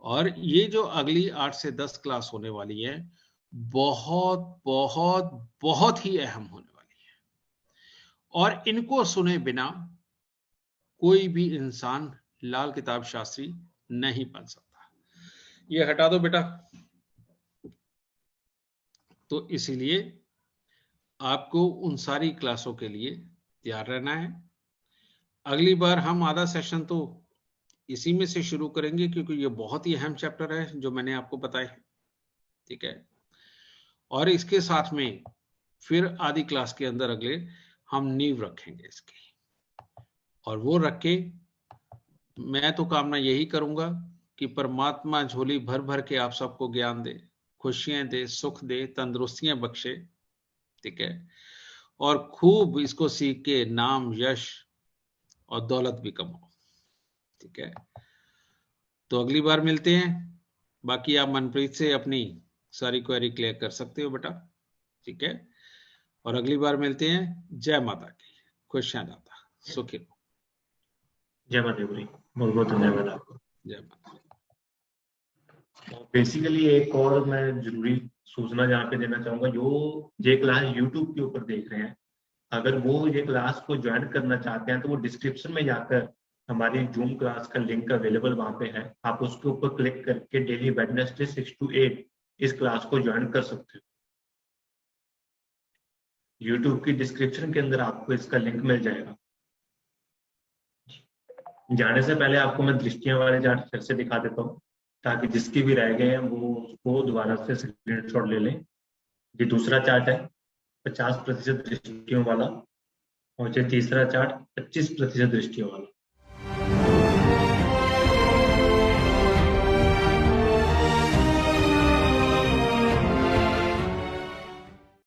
और ये जो अगली 8 से 10 क्लास होने वाली है, बहुत बहुत बहुत ही अहम होने वाली है। और इनको सुने बिना कोई भी इंसान लाल किताब शास्त्री नहीं बन सकता। ये हटा दो बेटा। तो इसीलिए आपको उन सारी क्लासों के लिए तैयार रहना है। अगली बार हम आधा सेशन तो इसी में से शुरू करेंगे, क्योंकि ये बहुत ही अहम चैप्टर है जो मैंने आपको बताया है, ठीक है। और इसके साथ में फिर आधी क्लास के अंदर अगले हम नींव रखेंगे इसकी। और वो रख के मैं तो कामना यही करूंगा कि परमात्मा झोली भर भर के आप सबको ज्ञान दे, खुशियां दे, सुख दे, तंदुरुस्तियां बख्शे, ठीक है। और खूब इसको सीख के नाम, यश और दौलत भी कमाओ, ठीक है। तो अगली बार मिलते हैं। बाकी आप मनप्रीत से अपनी सारी क्वेरी क्लियर कर सकते हो बेटा, ठीक है। और अगली बार मिलते हैं। जय माता की, खुशियां दाता, सुखी रहो। जय माता दी, बहुत बहुत धन्यवाद आपको। जय माता। बेसिकली एक और मैं जरूरी सूचना जहाँ पे देना चाहूंगा, जो ये क्लास YouTube के ऊपर देख रहे हैं, अगर वो ये क्लास को ज्वाइन करना चाहते हैं तो वो डिस्क्रिप्शन में जाकर हमारी जूम क्लास का लिंक अवेलेबल वहां पे है, आप उसके ऊपर क्लिक करके डेली वेडनेसडे 6 to 8 इस क्लास को ज्वाइन कर सकते हो। YouTube की डिस्क्रिप्शन के अंदर आपको इसका लिंक मिल जाएगा। जाने से पहले आपको मैं दृष्टियां वाले चार्ट फिर से दिखा देता हूँ, ताकि जिसकी भी रह गए हैं वो उसको दोबारा से स्क्रीनशॉट ले लें। ये दूसरा चार्ट है 50% दृष्टियों वाला, और ये तीसरा चार्ट 25% दृष्टियों वाला।